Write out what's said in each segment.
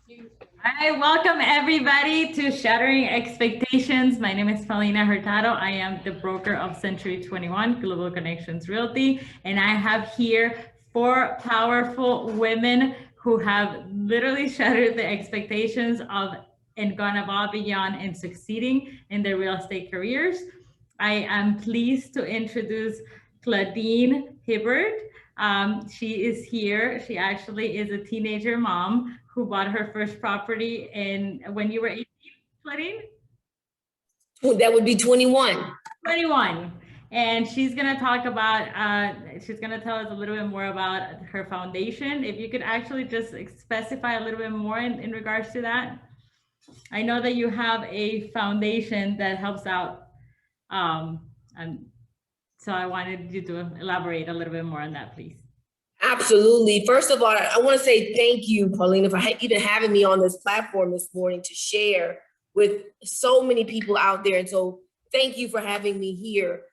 All right, welcome everybody to Shattering Expectations. My name is Paulina Hurtado. I am the broker of Century 21 Global Connections Realty, and I have here four powerful women who have literally shattered the expectations of and gone above beyond and succeeding in their real estate careers. I am pleased to introduce Claudine Hibbert. She is here. She actually is a teenager mom who bought her first property in when you were 18, Claudine? That would be 21. 21. And she's going to talk about, she's going to tell us a little bit more about her foundation. If you could actually just specify a little bit more in regards to that. I know that you have a foundation that helps out. And so I wanted you to elaborate a little bit more on that, please. Absolutely. First of all, I want to say thank you, Paulina, for even having me on this platform this morning to share with so many people out there. And so thank you for having me here.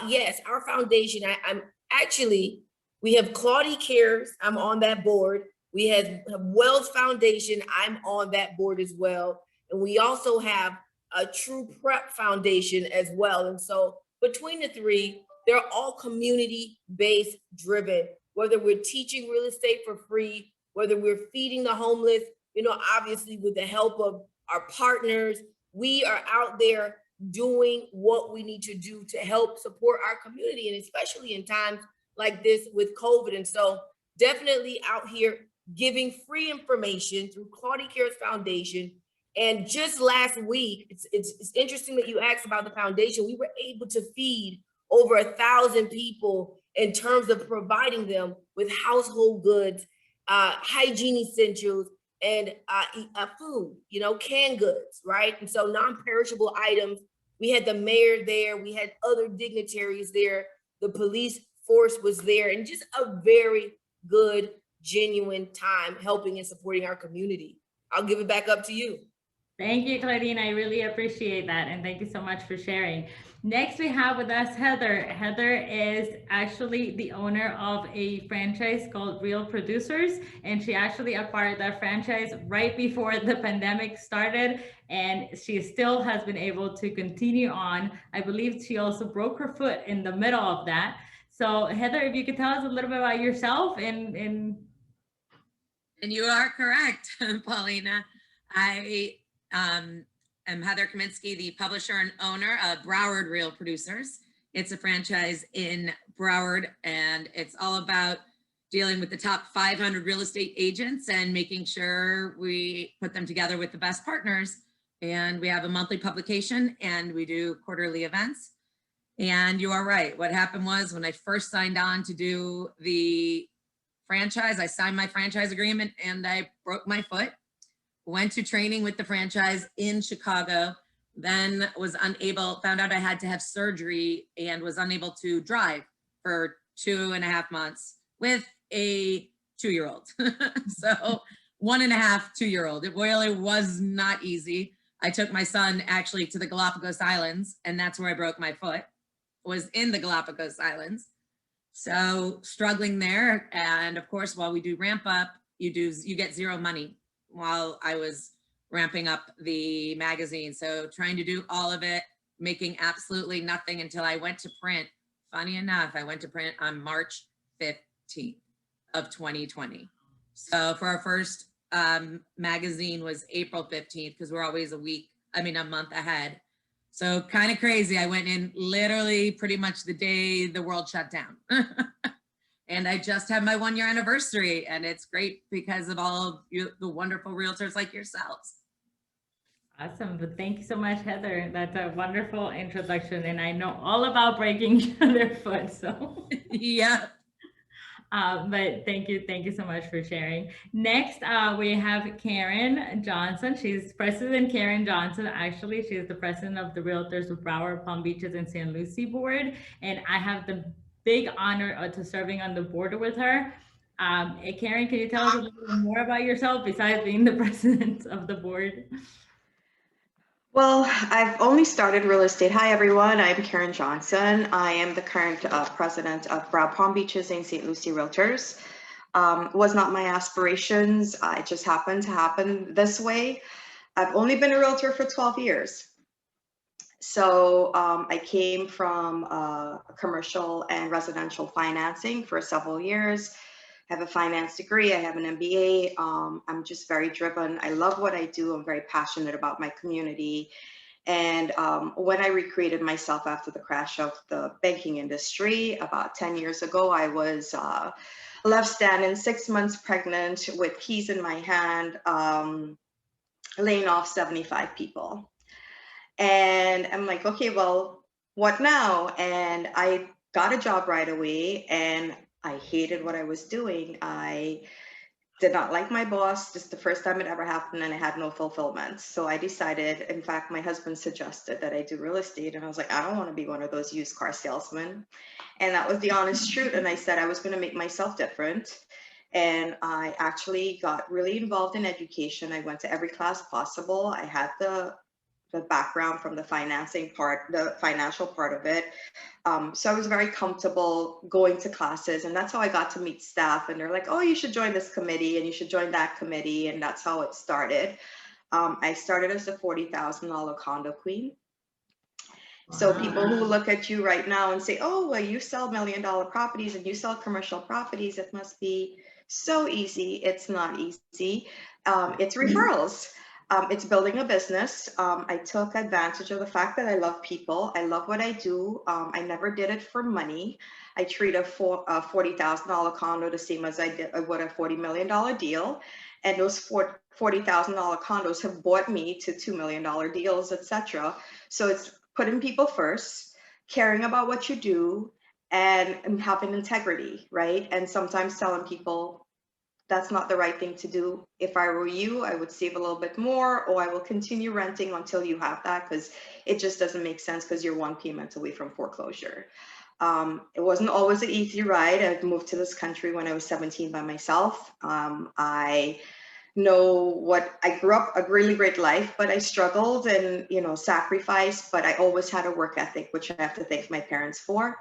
Yes, our foundation, I'm actually, we have Claudie Cares. I'm on that board. We have Wealth Foundation. I'm on that board as well. And we also have a True Prep Foundation as well. And so between the three, they're all community-based driven. Whether we're teaching real estate for free, whether we're feeding the homeless, obviously with the help of our partners, we are out there doing what we need to do to help support our community, and especially in times like this with COVID. And so definitely out here giving free information through Claudie Cares Foundation. And just last week, it's interesting that you asked about the foundation. We were able to feed over 1,000 people in terms of providing them with household goods, hygiene essentials, and food, canned goods, right? And so non-perishable items. We had the mayor there, we had other dignitaries there, the police force was there, and just a very good, genuine time helping and supporting our community. I'll give it back up to you. Thank you, Claudine. I really appreciate that. And thank you so much for sharing. Next, we have with us Heather. Heather is actually the owner of a franchise called Real Producers. And she actually acquired that franchise right before the pandemic started. And she still has been able to continue on. I believe she also broke her foot in the middle of that. So Heather, if you could tell us a little bit about yourself and you are correct, Paulina. I'm Heather Kaminsky, the publisher and owner of Broward Real Producers. It's a franchise in Broward, and it's all about dealing with the top 500 real estate agents and making sure we put them together with the best partners. And we have a monthly publication and we do quarterly events. And you are right. What happened was when I first signed on to do the franchise, I signed my franchise agreement and I broke my foot. Went to training with the franchise in Chicago, then was unable, found out I had to have surgery and was unable to drive for 2.5 months with a 2-year-old. So 1.5, 2-year-old. It really was not easy. I took my son actually to the Galapagos Islands, and that's where I broke my foot, was in the Galapagos Islands. So struggling there. And of course, while we do ramp up, you get zero money while I was ramping up the magazine. So trying to do all of it, making absolutely nothing until I went to print. Funny enough, I went to print on March 15th of 2020. So for our first magazine was April 15th, because we're always a month ahead. So kind of crazy. I went in literally pretty much the day the world shut down. And I just had my 1-year anniversary, and it's great because of all of the wonderful realtors like yourselves. Awesome. But thank you so much, Heather. That's a wonderful introduction. And I know all about breaking their foot. So yeah. But thank you so much for sharing. Next, we have Karen Johnson. She's President Karen Johnson. Actually, she is the president of the Realtors of Broward, Palm Beaches, and St. Lucie board. And I have the big honor to serving on the board with her. Karen, can you tell us a little bit more about yourself besides being the president of the board? Well, I've only started real estate. Hi, everyone. I'm Karen Johnson. I am the current president of Broward, Palm Beaches, and St. Lucie Realtors. Was not my aspirations. It just happened to happen this way. I've only been a realtor for 12 years. So I came from commercial and residential financing for several years. I have a finance degree. I have an MBA. I'm just very driven. I love what I do. I'm very passionate about my community. And when I recreated myself after the crash of the banking industry about 10 years ago, I was left standing 6 months pregnant with keys in my hand, laying off 75 people. And I'm like, okay, well, what now? And I got a job right away and I hated what I was doing. I did not like my boss. Just the first time it ever happened, and I had no fulfillment. So I decided, in fact, my husband suggested that I do real estate. And I was like, I don't want to be one of those used car salesmen. And that was the honest truth. And I said I was going to make myself different. And I actually got really involved in education. I went to every class possible. I had the background from the financing part, the financial part of it. So I was very comfortable going to classes, and that's how I got to meet staff. And they're like, oh, you should join this committee and you should join that committee. And that's how it started. I started as a $40,000 condo queen. So people who look at you right now and say, oh, well, you sell $1 million properties and you sell commercial properties, it must be so easy. It's not easy. It's referrals. It's building a business. I took advantage of the fact that I love people. I love what I do. I never did it for money. I treat a $40,000 condo the same as I would a $40 million deal. And those $40,000 condos have brought me to $2 million deals, etc. So it's putting people first, caring about what you do, and having integrity, right? And sometimes telling people, that's not the right thing to do. If I were you, I would save a little bit more, or I will continue renting until you have that, because it just doesn't make sense because you're one payment away from foreclosure. It wasn't always an easy ride. I moved to this country when I was 17 by myself. I grew up a really great life, but I struggled and, sacrificed, but I always had a work ethic, which I have to thank my parents for.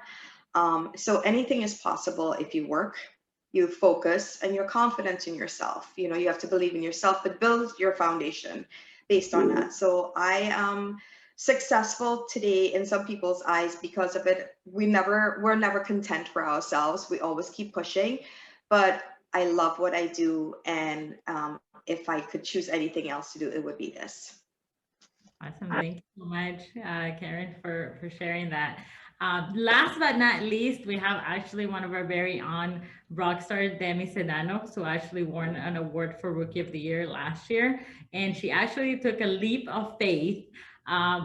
So anything is possible if you work, you focus, and you're confident in yourself. You have to believe in yourself, but build your foundation based on that. So I am successful today in some people's eyes because of it. We're never content for ourselves. We always keep pushing, but I love what I do. And if I could choose anything else to do, it would be this. Awesome. Thank you so much, Karen, for sharing that. Last but not least, we have actually one of our very own rock stars, Demi Sedano, who actually won an award for Rookie of the Year last year. And she actually took a leap of faith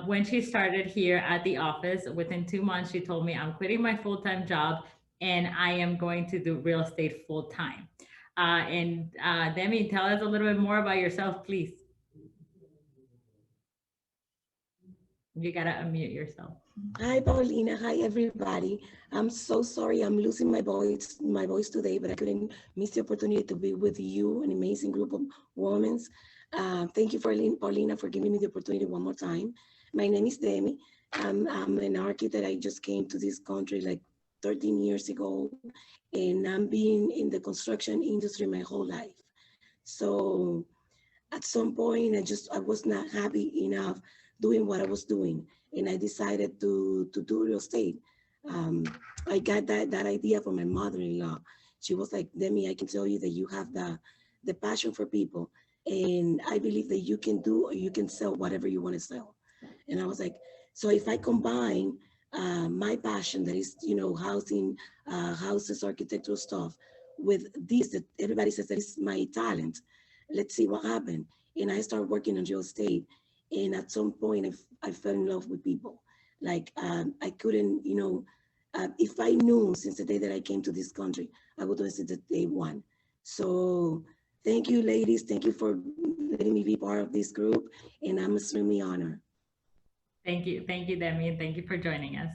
when she started here at the office. Within 2 months, she told me, I'm quitting my full-time job and I am going to do real estate full-time. Demi, tell us a little bit more about yourself, please. You gotta unmute yourself. Hi, Paulina. Hi, everybody. I'm so sorry I'm losing my voice today, but I couldn't miss the opportunity to be with you, an amazing group of women. Thank you, Paulina, for giving me the opportunity one more time. My name is Demi. I'm an architect. I just came to this country like 13 years ago, and I've been in the construction industry my whole life. So at some point, I was not happy enough doing what I was doing, and I decided to do real estate. I got that idea from my mother-in-law. She was like, Demi, I can tell you that you have the passion for people, and I believe that you can do or you can sell whatever you want to sell. And I was like, so if I combine my passion, that is, housing, houses, architectural stuff, with this that everybody says that is my talent, let's see what happened. And I started working on real estate. And at some point, I fell in love with people. Like I couldn't, if I knew since the day that I came to this country, I would have said that day one. So thank you, ladies. Thank you for letting me be part of this group. And I'm extremely honored. Thank you, Demi, and thank you for joining us.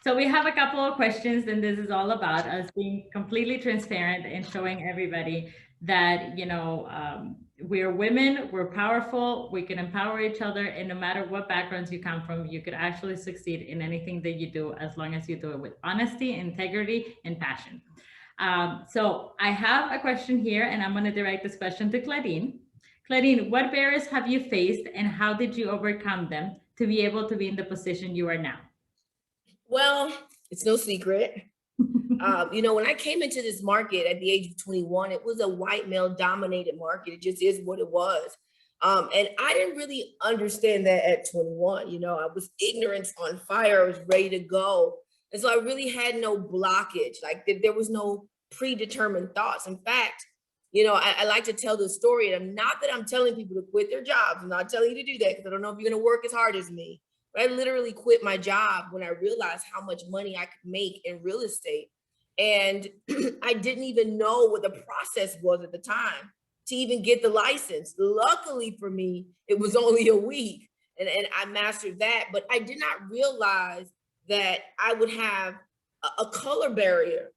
So we have a couple of questions, and this is all about us being completely transparent and showing everybody that, we're women, we're powerful, we can empower each other, and no matter what backgrounds you come from, you could actually succeed in anything that you do as long as you do it with honesty, integrity, and passion. So I have a question here, and I'm going to direct this question to Claudine. Claudine, what barriers have you faced, and how did you overcome them to be able to be in the position you are now? Well, it's no secret. When I came into this market at the age of 21, it was a white male dominated market. It just is what it was. And I didn't really understand that at 21. I was ignorance on fire. I was ready to go. And so I really had no blockage. Like there was no predetermined thoughts. In fact, I like to tell the story, and not that I'm telling people to quit their jobs. I'm not telling you to do that because I don't know if you're going to work as hard as me. But I literally quit my job when I realized how much money I could make in real estate. And I didn't even know what the process was at the time to even get the license. Luckily for me, it was only a week and I mastered that, but I did not realize that I would have a color barrier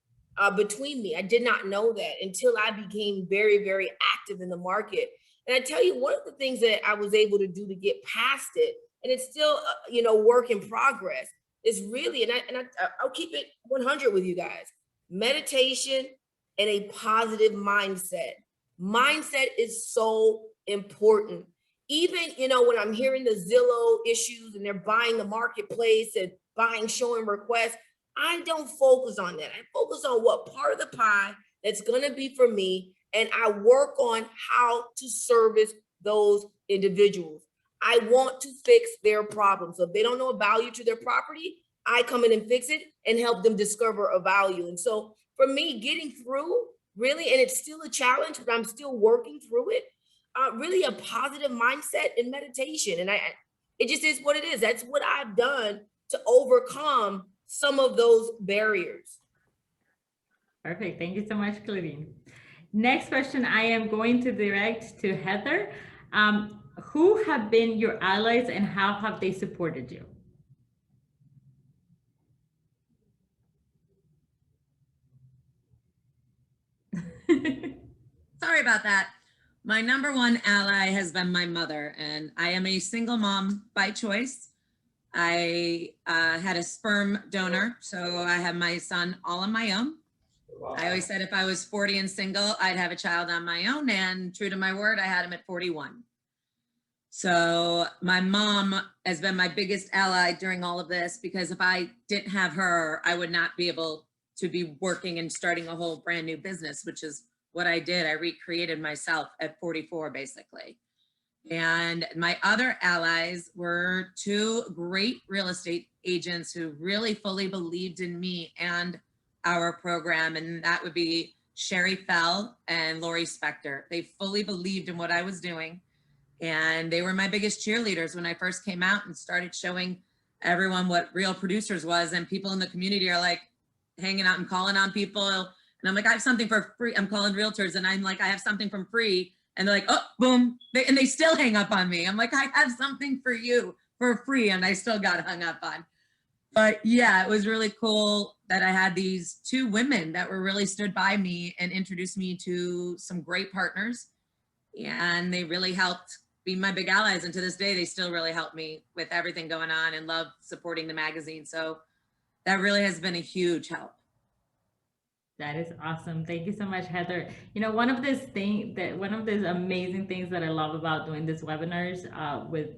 between me. I did not know that until I became very, very active in the market. And I tell you, one of the things that I was able to do to get past it, and it's still, work in progress, is really, and I'll keep it 100 with you guys, meditation and a positive mindset. Mindset is so important. Even, when I'm hearing the Zillow issues and they're buying the marketplace and buying showing requests, I don't focus on that. I focus on what part of the pie that's going to be for me. And I work on how to service those individuals. I want to fix their problems. So if they don't know a value to their property, I come in and fix it and help them discover a value. And so for me, getting through really, and it's still a challenge, but I'm still working through it, really a positive mindset and meditation. And it just is what it is. That's what I've done to overcome some of those barriers. Perfect. Thank you so much, Claudine. Next question I am going to direct to Heather. Who have been your allies and how have they supported you? Sorry about that. My number one ally has been my mother, and I am a single mom by choice. I had a sperm donor, so I have my son all on my own. Wow. I always said if I was 40 and single, I'd have a child on my own, and true to my word, I had him at 41. So my mom has been my biggest ally during all of this, because if I didn't have her, I would not be able to be working and starting a whole brand new business, which is what I did. I recreated myself at 44, basically. And my other allies were two great real estate agents who really fully believed in me and our program. And that would be Sherry Fell and Lori Spector. They fully believed in what I was doing. And they were my biggest cheerleaders when I first came out and started showing everyone what Real Producers was. And people in the community are like hanging out and calling on people. And I'm like, I have something for free. I'm calling realtors and I'm like, I have something from free. And they're like, oh, boom. And they still hang up on me. I'm like, I have something for you for free. And I still got hung up on. But yeah, it was really cool that I had these two women that were really stood by me and introduced me to some great partners. And they really helped be my big allies. And to this day, they still really help me with everything going on and love supporting the magazine. So that really has been a huge help. That is awesome. Thank you so much, Heather. One of these amazing things that I love about doing these webinars with,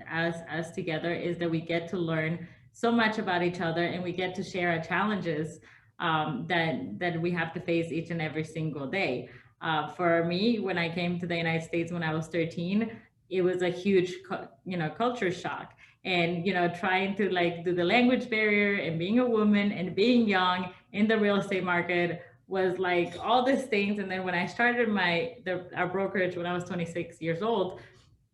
us together is that we get to learn so much about each other and we get to share our challenges that we have to face each and every single day. For me, when I came to the United States when I was 13, it was a huge, culture shock. And, trying to do the language barrier and being a woman and being young in the real estate market was like all these things. And then when I started our brokerage when I was 26 years old,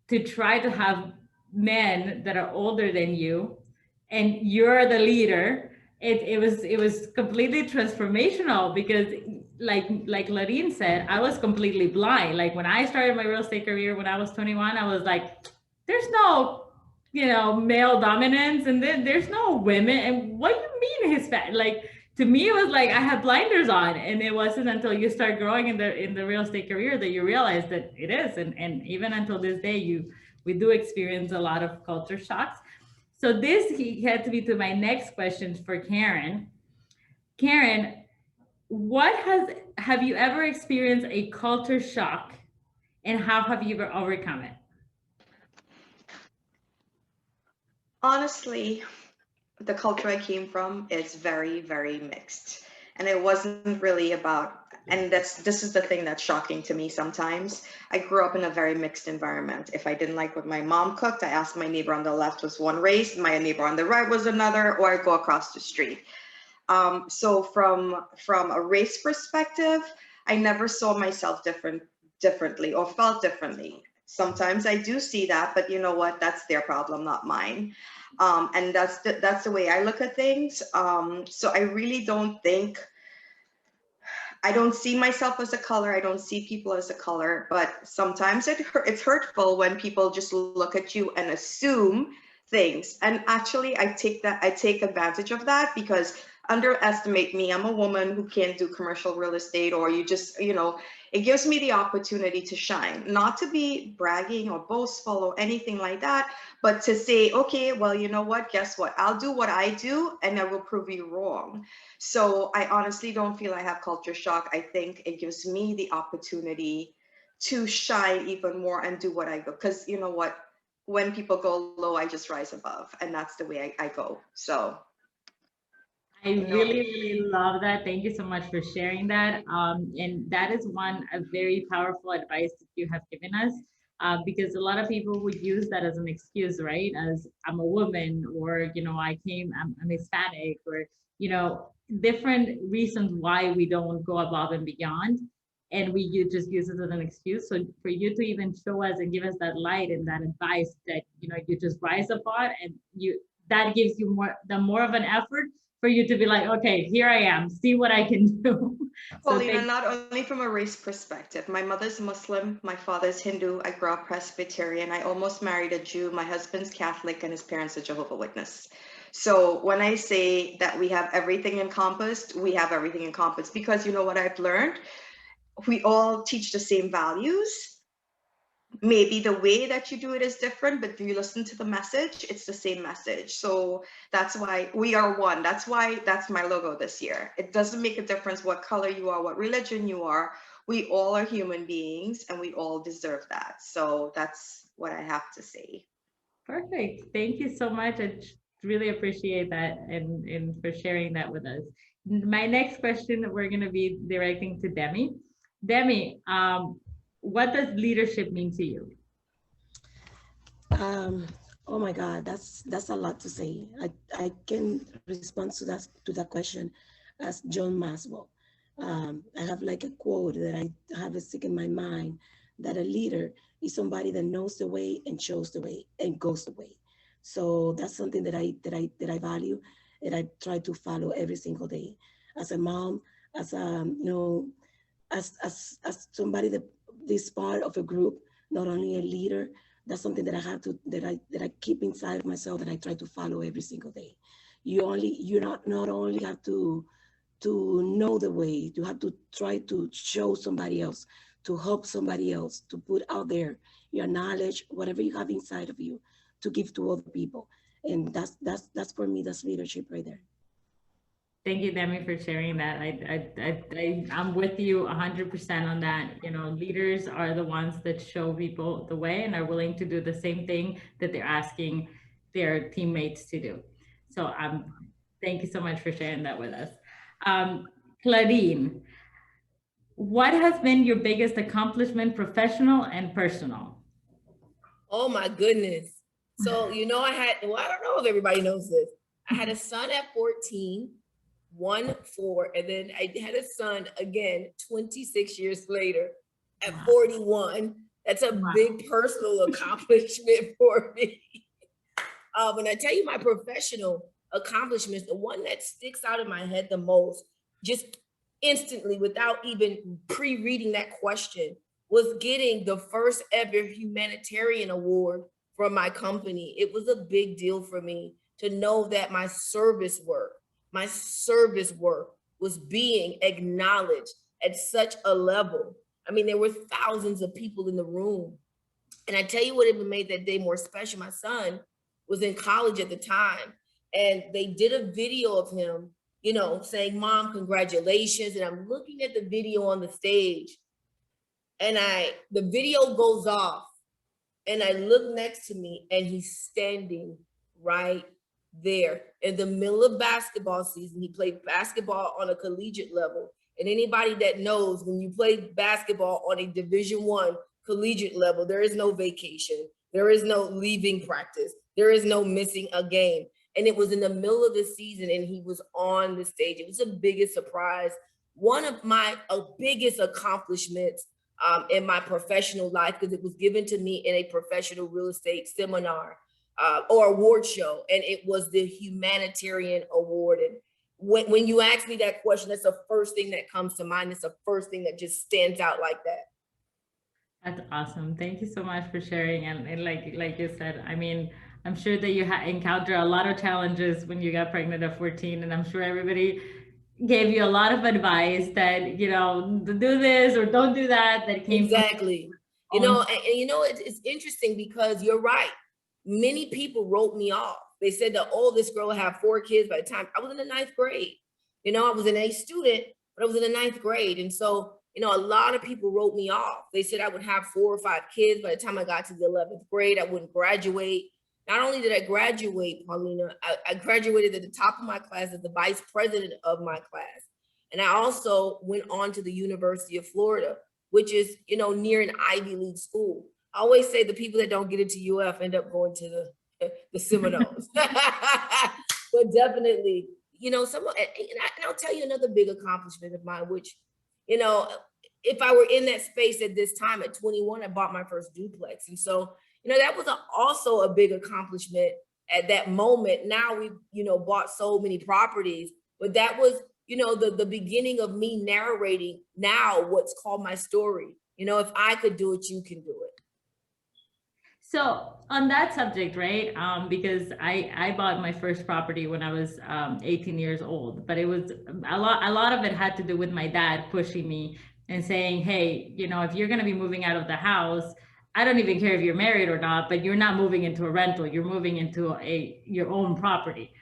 to try to have men that are older than you and you're the leader, it was completely transformational because like Larine said, I was completely blind. Like when I started my real estate career when I was 21, I was like, there's no male dominance and then there's no women. And what do you mean Hispanic? Like to me, it was like I had blinders on, and it wasn't until you start growing in the real estate career that you realize that it is. And even until this day, we do experience a lot of culture shocks. So this he had to be to my next question for Karen. Karen, have you ever experienced a culture shock, and how have you overcome it? Honestly, the culture I came from is very, very mixed. And it wasn't really about, and this is the thing that's shocking to me sometimes. I grew up in a very mixed environment. If I didn't like what my mom cooked, I asked my neighbor on the left was one race, my neighbor on the right was another, or I go across the street. So from a race perspective, I never saw myself differently or felt differently. Sometimes I do see that, but you know what? That's their problem, not mine. And that's the way I look at things. So I really don't think, I don't see myself as a color. I don't see people as a color, but sometimes it's hurtful when people just look at you and assume things. And actually, I take advantage of that, because underestimate me. I'm a woman who can't do commercial real estate, or you just, it gives me the opportunity to shine, not to be bragging or boastful or anything like that, but to say, okay, well, you know what? Guess what? I'll do what I do and I will prove you wrong. So I honestly don't feel I have culture shock. I think it gives me the opportunity to shine even more and do what I go. Because you know what? When people go low, I just rise above. And that's the way I go. So, I really, really love that. Thank you so much for sharing that. And that is a very powerful advice that you have given us, because a lot of people would use that as an excuse, right? As I'm a woman, or, I'm Hispanic, or, different reasons why we don't go above and beyond. And you just use it as an excuse. So for you to even show us and give us that light and that advice that, you just rise above, and that gives you more of an effort for you to be like, okay, here I am, see what I can do. Paulina, not only from a race perspective, my mother's Muslim, my father's Hindu, I grew up Presbyterian, I almost married a Jew, my husband's Catholic, and his parents are Jehovah's Witness. So when I say that we have everything encompassed, we have everything encompassed, because you know what I've learned? We all teach the same values. Maybe the way that you do it is different, but if you listen to the message, it's the same message. So that's why we are one. That's why that's my logo this year. It doesn't make a difference what color you are, what religion you are. We all are human beings and we all deserve that. So that's what I have to say. Perfect. Thank you so much. I really appreciate that, and for sharing that with us. My next question we're going to be directing to Demi. Demi, what does leadership mean to you? Oh my God, that's a lot to say. I can respond to that question as John Maswell. I have like a quote that I have it stick in my mind, that a leader is somebody that knows the way and shows the way and goes the way. So that's something that I value, and I try to follow every single day. As a mom, as a as somebody that is part of a group, not only a leader. That's something that I have to that I keep inside of myself, that I try to follow every single day. You not only have to know the way, you have to try to show somebody else, to help somebody else, to put out there your knowledge, whatever you have inside of you, to give to other people. And that's for me, that's leadership right there. Thank you, Demi, for sharing that. I'm with you 100% on that. Leaders are the ones that show people the way and are willing to do the same thing that they're asking their teammates to do. So thank you so much for sharing that with us. Claudine, what has been your biggest accomplishment, professional and personal? Oh my goodness. So, I don't know if everybody knows this. I had a son at 14, 4, and then I had a son again 26 years later at 41. That's a big personal accomplishment for me. When I tell you my professional accomplishments, the one that sticks out in my head the most, just instantly without even pre-reading that question, was getting the first ever humanitarian award from my company. It was a big deal for me to know that my service work was being acknowledged at such a level. I mean, there were thousands of people in the room. And I tell you what even made that day more special. My son was in college at the time, and they did a video of him you know, saying, Mom, congratulations. And I'm looking at the video on the stage, and the video goes off, and I look next to me, and he's standing right there in the middle of basketball season. He played basketball on a collegiate level. And anybody that knows, when you play basketball on a Division I collegiate level, there is no vacation. There is no leaving practice. There is no missing a game. And it was in the middle of the season, and he was on the stage. It was the biggest surprise. One of my biggest accomplishments in my professional life, because it was given to me in a professional real estate seminar or award show, and it was the humanitarian award. And when you ask me that question, that's the first thing that comes to mind. It's the first thing that just stands out like that. That's awesome. Thank you so much for sharing. And like you said, I mean, I'm sure that you encountered a lot of challenges when you got pregnant at 14, and I'm sure everybody gave you a lot of advice that, you know, do this or don't do that. That came exactly. You know, and you know, it's interesting because you're right. Many people wrote me off. They said that, oh, this girl will have 4 kids by the time I was in the 9th grade. You know, I was an A student, but I was in the 9th grade. And so, you know, a lot of people wrote me off. They said I would have 4 or 5 kids by the time I got to the 11th grade. I wouldn't graduate. Not only did I graduate, Paulina, I graduated at the top of my class as the vice president of my class. And I also went on to the University of Florida, which is, you know, near an Ivy League school. I always say the people that don't get into UF end up going to the Seminoles. But definitely, you know, and I'll tell you another big accomplishment of mine, which, you know, if I were in that space at this time at 21, I bought my first duplex. And so, you know, that was also a big accomplishment at that moment. Now we've, you know, bought so many properties, but that was, you know, the beginning of me narrating now what's called my story. You know, if I could do it, you can do it. So on that subject, right? Because I bought my first property when I was 18 years old, but it was a lot of it had to do with my dad pushing me and saying, hey, you know, if you're going to be moving out of the house, I don't even care if you're married or not, but you're not moving into a rental, you're moving into your own property.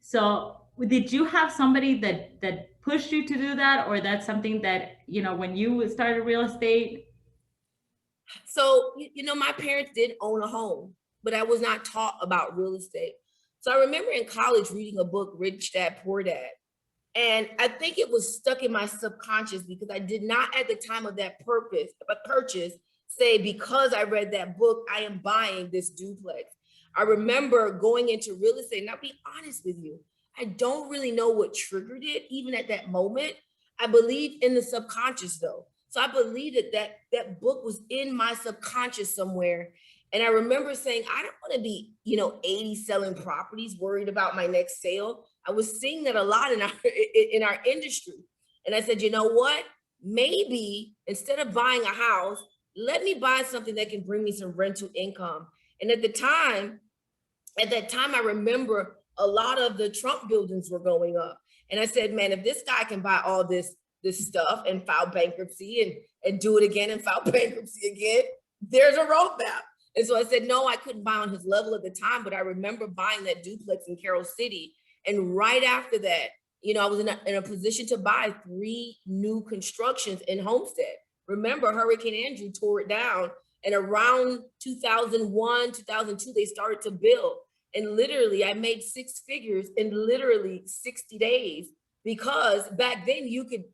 So did you have somebody that pushed you to do that, or that's something that, you know, when you started real estate? So, you know, my parents did own a home, but I was not taught about real estate. So I remember in college reading a book, Rich Dad, Poor Dad. And I think it was stuck in my subconscious because I did not at the time of that purchase say, because I read that book, I am buying this duplex. I remember going into real estate, and I'll be honest with you, I don't really know what triggered it, even at that moment. I believe in the subconscious though. So I believe that book was in my subconscious somewhere. And I remember saying, I don't want to be, you know, 80 selling properties, worried about my next sale. I was seeing that a lot in our industry. And I said, you know what? Maybe instead of buying a house, let me buy something that can bring me some rental income. And at that time, I remember a lot of the Trump buildings were going up. And I said, man, if this guy can buy all this stuff and file bankruptcy and do it again and file bankruptcy again, there's a roadmap. And so I said, no, I couldn't buy on his level at the time, but I remember buying that duplex in Carroll City. And right after that, you know, I was in a position to buy 3 new constructions in Homestead. Remember, Hurricane Andrew tore it down. And around 2001, 2002, they started to build. And literally, I made 6 figures in literally 60 days, because back then you could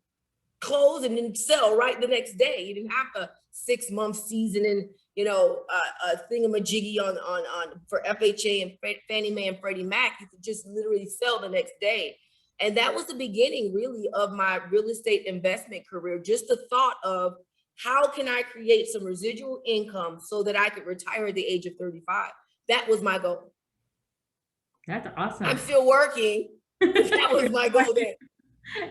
close and then sell right the next day. You didn't have a 6-month season and, you know, a thingamajiggy on for FHA and Fannie Mae and Freddie Mac. You could just literally sell the next day. And that was the beginning really of my real estate investment career. Just the thought of, how can I create some residual income so that I could retire at the age of 35? That was my goal. That's awesome. I'm still working. That was my goal then.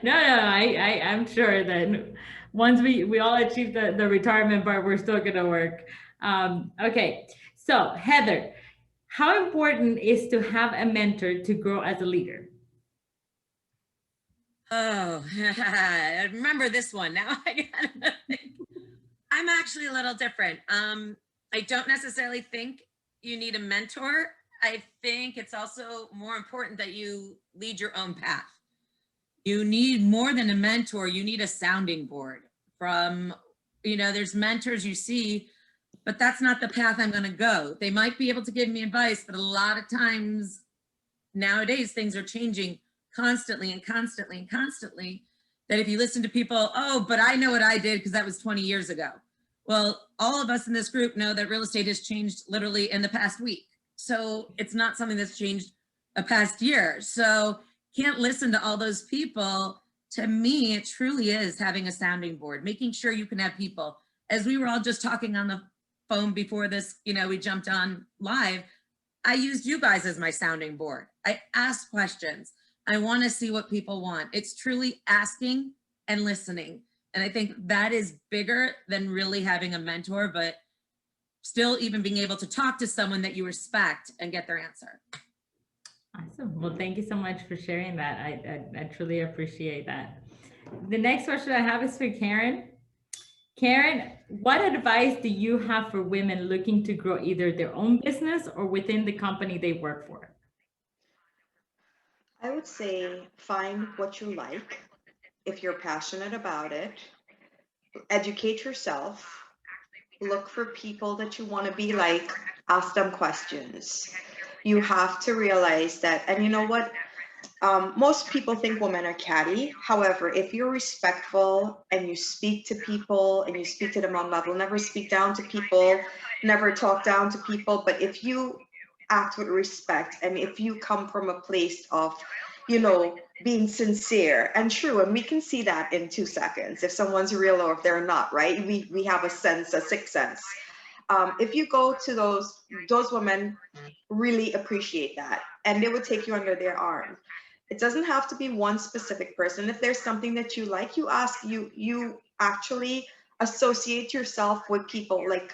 No, I'm sure that once we all achieve the retirement part, we're still gonna work. Okay, so Heather, how important is to have a mentor to grow as a leader? Oh, I remember this one. Now I gotta think. I'm actually a little different. I don't necessarily think you need a mentor. I think it's also more important that you lead your own path. You need more than a mentor, you need a sounding board from, there's mentors you see, but that's not the path I'm going to go. They might be able to give me advice, but a lot of times nowadays things are changing constantly and constantly and constantly, that if you listen to people, oh, but I know what I did because that was 20 years ago. Well, all of us in this group know that real estate has changed literally in the past week. So it's not something that's changed a past year. So can't listen to all those people. To me, it truly is having a sounding board, making sure you can have people. As we were all just talking on the phone before this, we jumped on live, I used you guys as my sounding board. I asked questions. I want to see what people want. It's truly asking and listening. And I think that is bigger than really having a mentor, but still even being able to talk to someone that you respect and get their answer. Awesome. Well, thank you so much for sharing that. I truly appreciate that. The next question I have is for Karen. Karen, what advice do you have for women looking to grow either their own business or within the company they work for? I would say find what you like. If you're passionate about it, educate yourself, look for people that you want to be like, ask them questions. You have to realize that, and you know what? Most people think women are catty. However, if you're respectful and you speak to people and you speak to them on level, never speak down to people, never talk down to people, but if you act with respect and if you come from a place of, being sincere and true, and we can see that in 2 seconds, if someone's real or if they're not, right? We have a sense, a sixth sense. If you go to those women really appreciate that, and they would take you under their arm. It doesn't have to be one specific person. If there's something that you like, you ask, you actually associate yourself with people. Like,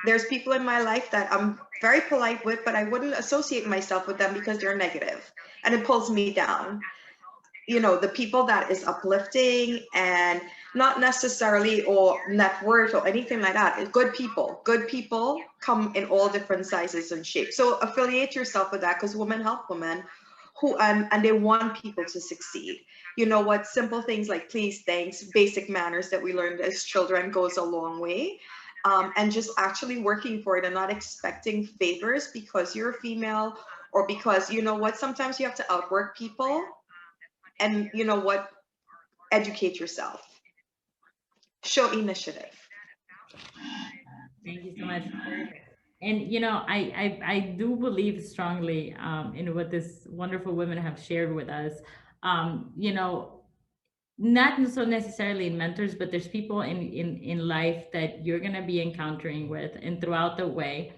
there's people in my life that I'm very polite with, but I wouldn't associate myself with them because they're negative and it pulls me down. The people that is uplifting and not necessarily or net worth or anything like that is good people. Good people come in all different sizes and shapes. So affiliate yourself with that, because women help women who and they want people to succeed. You know what? Simple things like please, thanks, basic manners that we learned as children goes a long way. And just actually working for it and not expecting favors because you're a female or because, sometimes you have to outwork people. And you know what? Educate yourself. Show initiative. Thank you so much. And I do believe strongly in what this wonderful women have shared with us. Not so necessarily in mentors, but there's people in life that you're gonna be encountering with and throughout the way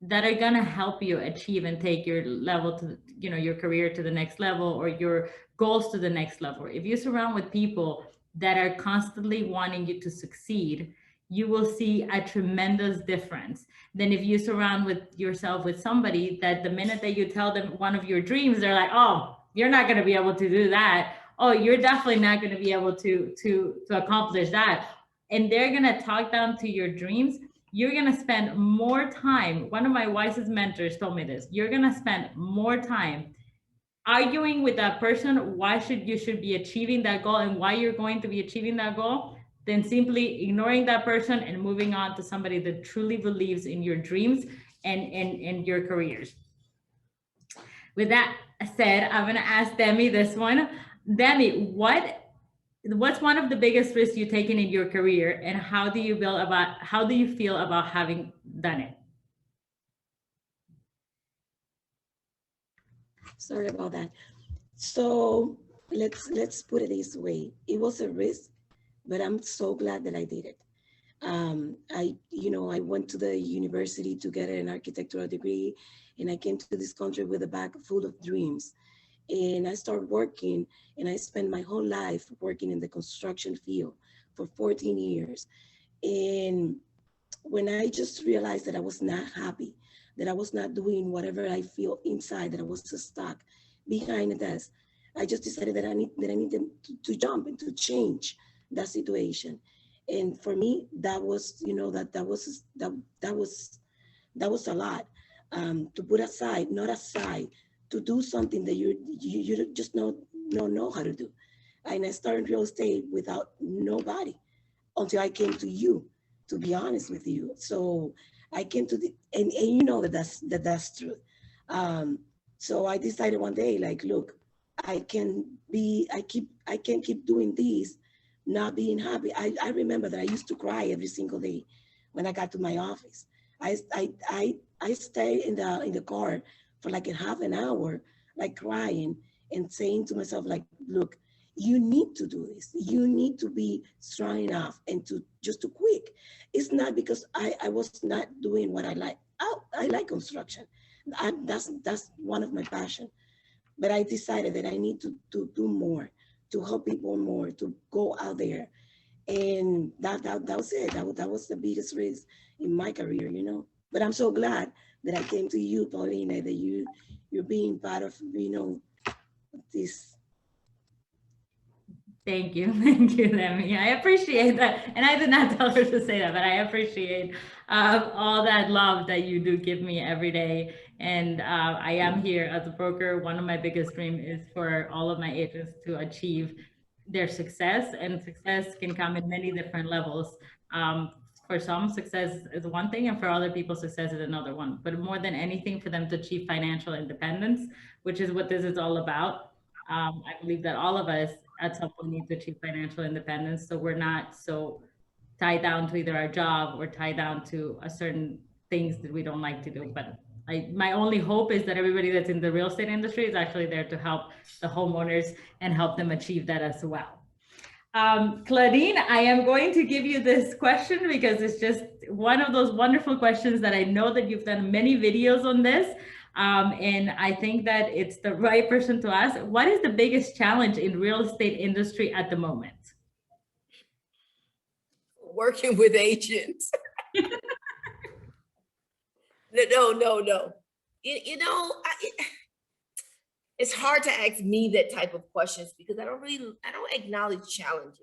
that are gonna help you achieve and take your level to your career to the next level or your goals to the next level. If you surround with people that are constantly wanting you to succeed, you will see a tremendous difference than if you surround yourself with somebody that the minute that you tell them one of your dreams, they're like, oh, you're not going to be able to do that. Oh, you're definitely not going to be able to accomplish that. And they're going to talk down to your dreams. You're going to spend more time. One of my wisest mentors told me this. You're going to spend more time arguing with that person why you should be achieving that goal and why you're going to be achieving that goal than simply ignoring that person and moving on to somebody that truly believes in your dreams and your careers. With that said, I'm going to ask Demi this one. Demi, what's one of the biggest risks you've taken in your career, and how do you feel about having done it? Sorry about that. So let's put it this way. It was a risk, but I'm so glad that I did it. I went to the university to get an architectural degree, and I came to this country with a bag full of dreams. And I started working, and I spent my whole life working in the construction field for 14 years. And when I just realized that I was not happy, that I was not doing whatever I feel inside, that I was stuck behind a desk, I just decided that I needed to jump and to change that situation. And for me, that was, that was a lot to put aside, not aside, to do something that you just don't know how to do. And I started real estate without nobody until I came to you, to be honest with you. So I came to the, and you know that's true. Um, so I decided one day, like, look, I can't keep doing this, not being happy. I remember that I used to cry every single day when I got to my office. I stayed in the car for like a half an hour, like crying and saying to myself, like, look, you need to do this. You need to be strong enough and to just to quit. It's not because I was not doing what I like. I like construction. That's one of my passion. But I decided that I need to do more, to help people more, to go out there. And that was it. That was the biggest risk in my career, you know. But I'm so glad that I came to you, Paulina, that you're being part of, you know, this. Thank you. Thank you, Demi. I appreciate that. And I did not tell her to say that, but I appreciate all that love that you do give me every day. And I am here as a broker. One of my biggest dreams is for all of my agents to achieve their success, and success can come in many different levels. For some, success is one thing, and for other people, success is another one. But more than anything, for them to achieve financial independence, which is what this is all about. I believe that all of us at some point need to achieve financial independence, so we're not so tied down to either our job or tied down to a certain things that we don't like to do. But my only hope is that everybody that's in the real estate industry is actually there to help the homeowners and help them achieve that as well. Claudine, I am going to give you this question because it's just one of those wonderful questions that I know that you've done many videos on this. And I think that it's the right person to ask. What is the biggest challenge in real estate industry at the moment? Working with agents. No. You know, it's hard to ask me that type of questions because I don't acknowledge challenges.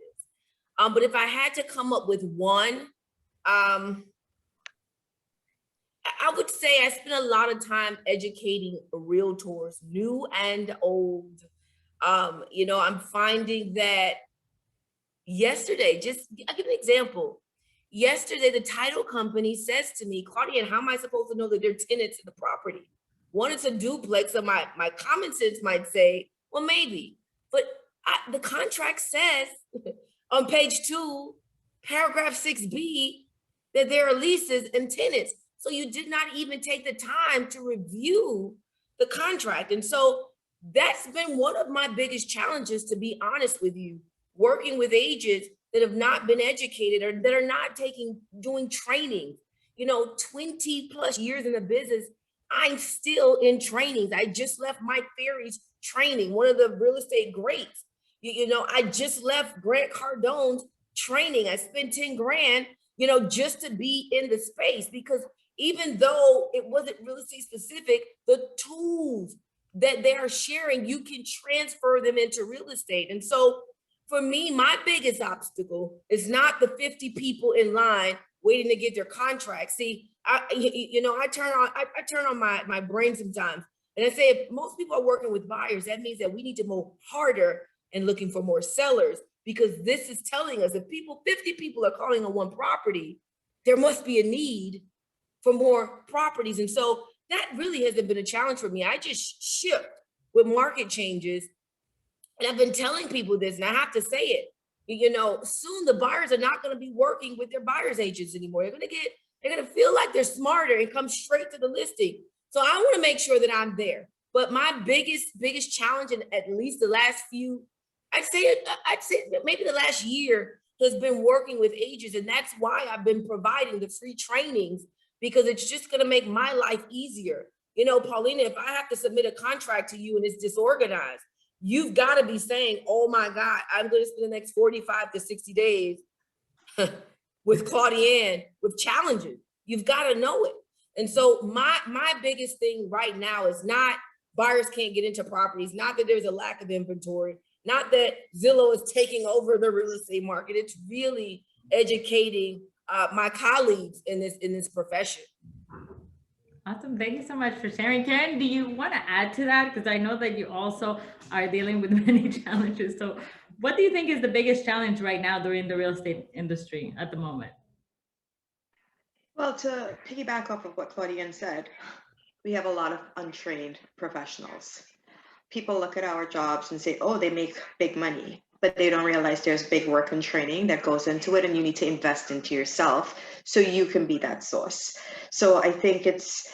But if I had to come up with one, I would say I spend a lot of time educating realtors, new and old. You know, I'm finding that yesterday, I'll give an example. Yesterday, the title company says to me, Claudia, how am I supposed to know that they're tenants in the property? One, it's a duplex, so my common sense might say, well, maybe. But the contract says on page 2, paragraph 6B, that there are leases and tenants. So you did not even take the time to review the contract. And so that's been one of my biggest challenges, to be honest with you, working with agents that have not been educated or that are not doing training. You know, 20 plus years in the business, I'm still in trainings. I just left Mike Ferry's training, one of the real estate greats. You know, I just left Grant Cardone's training. I spent 10 grand, you know, just to be in the space, because even though it wasn't real estate specific, the tools that they are sharing, you can transfer them into real estate. And so for me, my biggest obstacle is not the 50 people in line waiting to get their contract. See, I turn on my brain sometimes, and I say, if most people are working with buyers, that means that we need to move harder and looking for more sellers, because this is telling us if 50 people are calling on one property, there must be a need for more properties. And so that really hasn't been a challenge for me. I just shift with market changes. And I've been telling people this, and I have to say it, you know, soon the buyers are not going to be working with their buyer's agents anymore. They're going to feel like they're smarter and come straight to the listing. So I want to make sure that I'm there. But my biggest challenge in at least the last few, I'd say maybe the last year, has been working with agents. And that's why I've been providing the free trainings, because it's just going to make my life easier. You know, Paulina, if I have to submit a contract to you and it's disorganized, you've got to be saying, oh my God, I'm going to spend the next 45 to 60 days with Claudiane with challenges. You've got to know it. And so my biggest thing right now is not buyers can't get into properties, not that there's a lack of inventory, not that Zillow is taking over the real estate market. It's really educating my colleagues in this profession. Awesome. Thank you so much for sharing. Karen, do you want to add to that? Because I know that you also are dealing with many challenges. So what do you think is the biggest challenge right now during the real estate industry at the moment? Well, to piggyback off of what Claudian said, we have a lot of untrained professionals. People look at our jobs and say, oh, they make big money, but they don't realize there's big work and training that goes into it, and you need to invest into yourself so you can be that source. So I think it's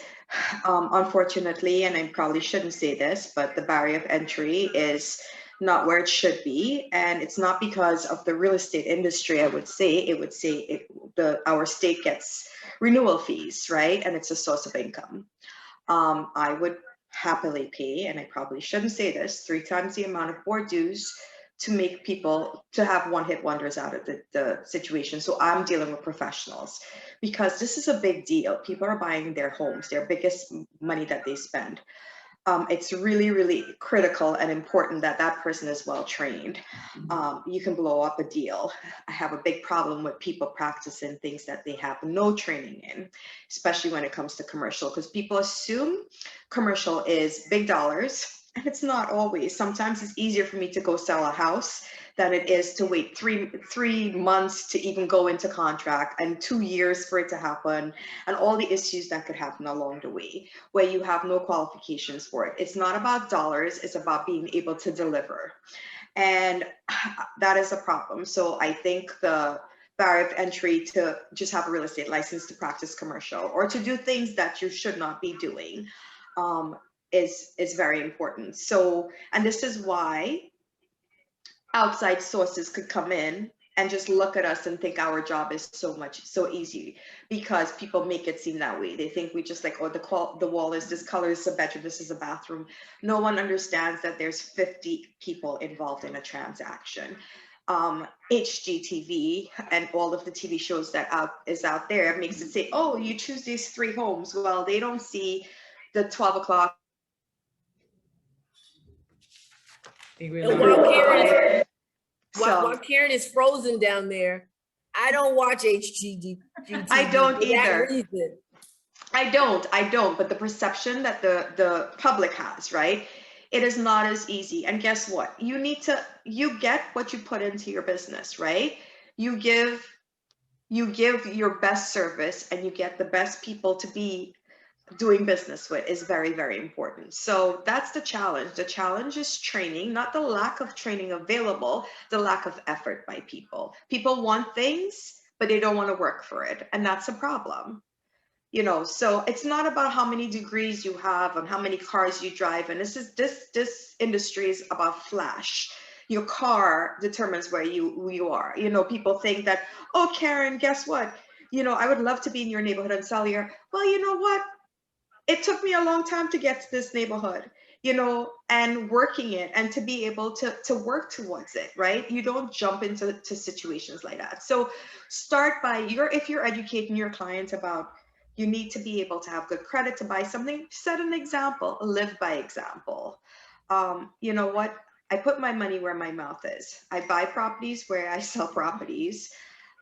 unfortunately, and I probably shouldn't say this, but the barrier of entry is not where it should be, and it's not because of the real estate industry. I would say our state gets renewal fees, right, and it's a source of income. I would happily pay, and I probably shouldn't say this, 3 times the amount of board dues to make people to have one-hit wonders out of the situation. So I'm dealing with professionals because this is a big deal. People are buying their homes, their biggest money that they spend. It's really, really critical and important that that person is well trained. You can blow up a deal. I have a big problem with people practicing things that they have no training in, especially when it comes to commercial, because people assume commercial is big dollars, and it's not always. Sometimes it's easier for me to go sell a house than it is to wait three months to even go into contract, and 2 years for it to happen, and all the issues that could happen along the way where you have no qualifications for it. It's not about dollars, it's about being able to deliver. And that is a problem. So I think the barrier of entry to just have a real estate license to practice commercial or to do things that you should not be doing is very important. So, and this is why outside sources could come in and just look at us and think our job is so easy, because people make it seem that way. They think we just like, oh, the wall is this color, is a bedroom, this is a bathroom. No one understands that there's 50 people involved in a transaction. HGTV and all of the TV shows that is out there makes it say, oh, you choose these 3 homes. Well, they don't see the 12 o'clock. While Karen is frozen down there, I don't watch HGTV. I don't for that either. reason. I don't, but the perception that the public has, right? It is not as easy. And guess what? You get what you put into your business, right? You give your best service, and you get the best people to be doing business with is very, very important. So that's the challenge. The challenge is training, not the lack of training available, the lack of effort by people. People want things, but they don't want to work for it. And that's a problem. You know, so it's not about how many degrees you have and how many cars you drive. And this industry is about flash. Your car determines where you are. You know, people think that, oh, Karen, guess what? You know, I would love to be in your neighborhood and sell your, well, you know what? It took me a long time to get to this neighborhood, you know, and working it and to be able to work towards it, right? You don't jump into situations like that. So start by if you're educating your clients about, you need to be able to have good credit to buy something, set an example, live by example. You know what? I put my money where my mouth is. I buy properties where I sell properties.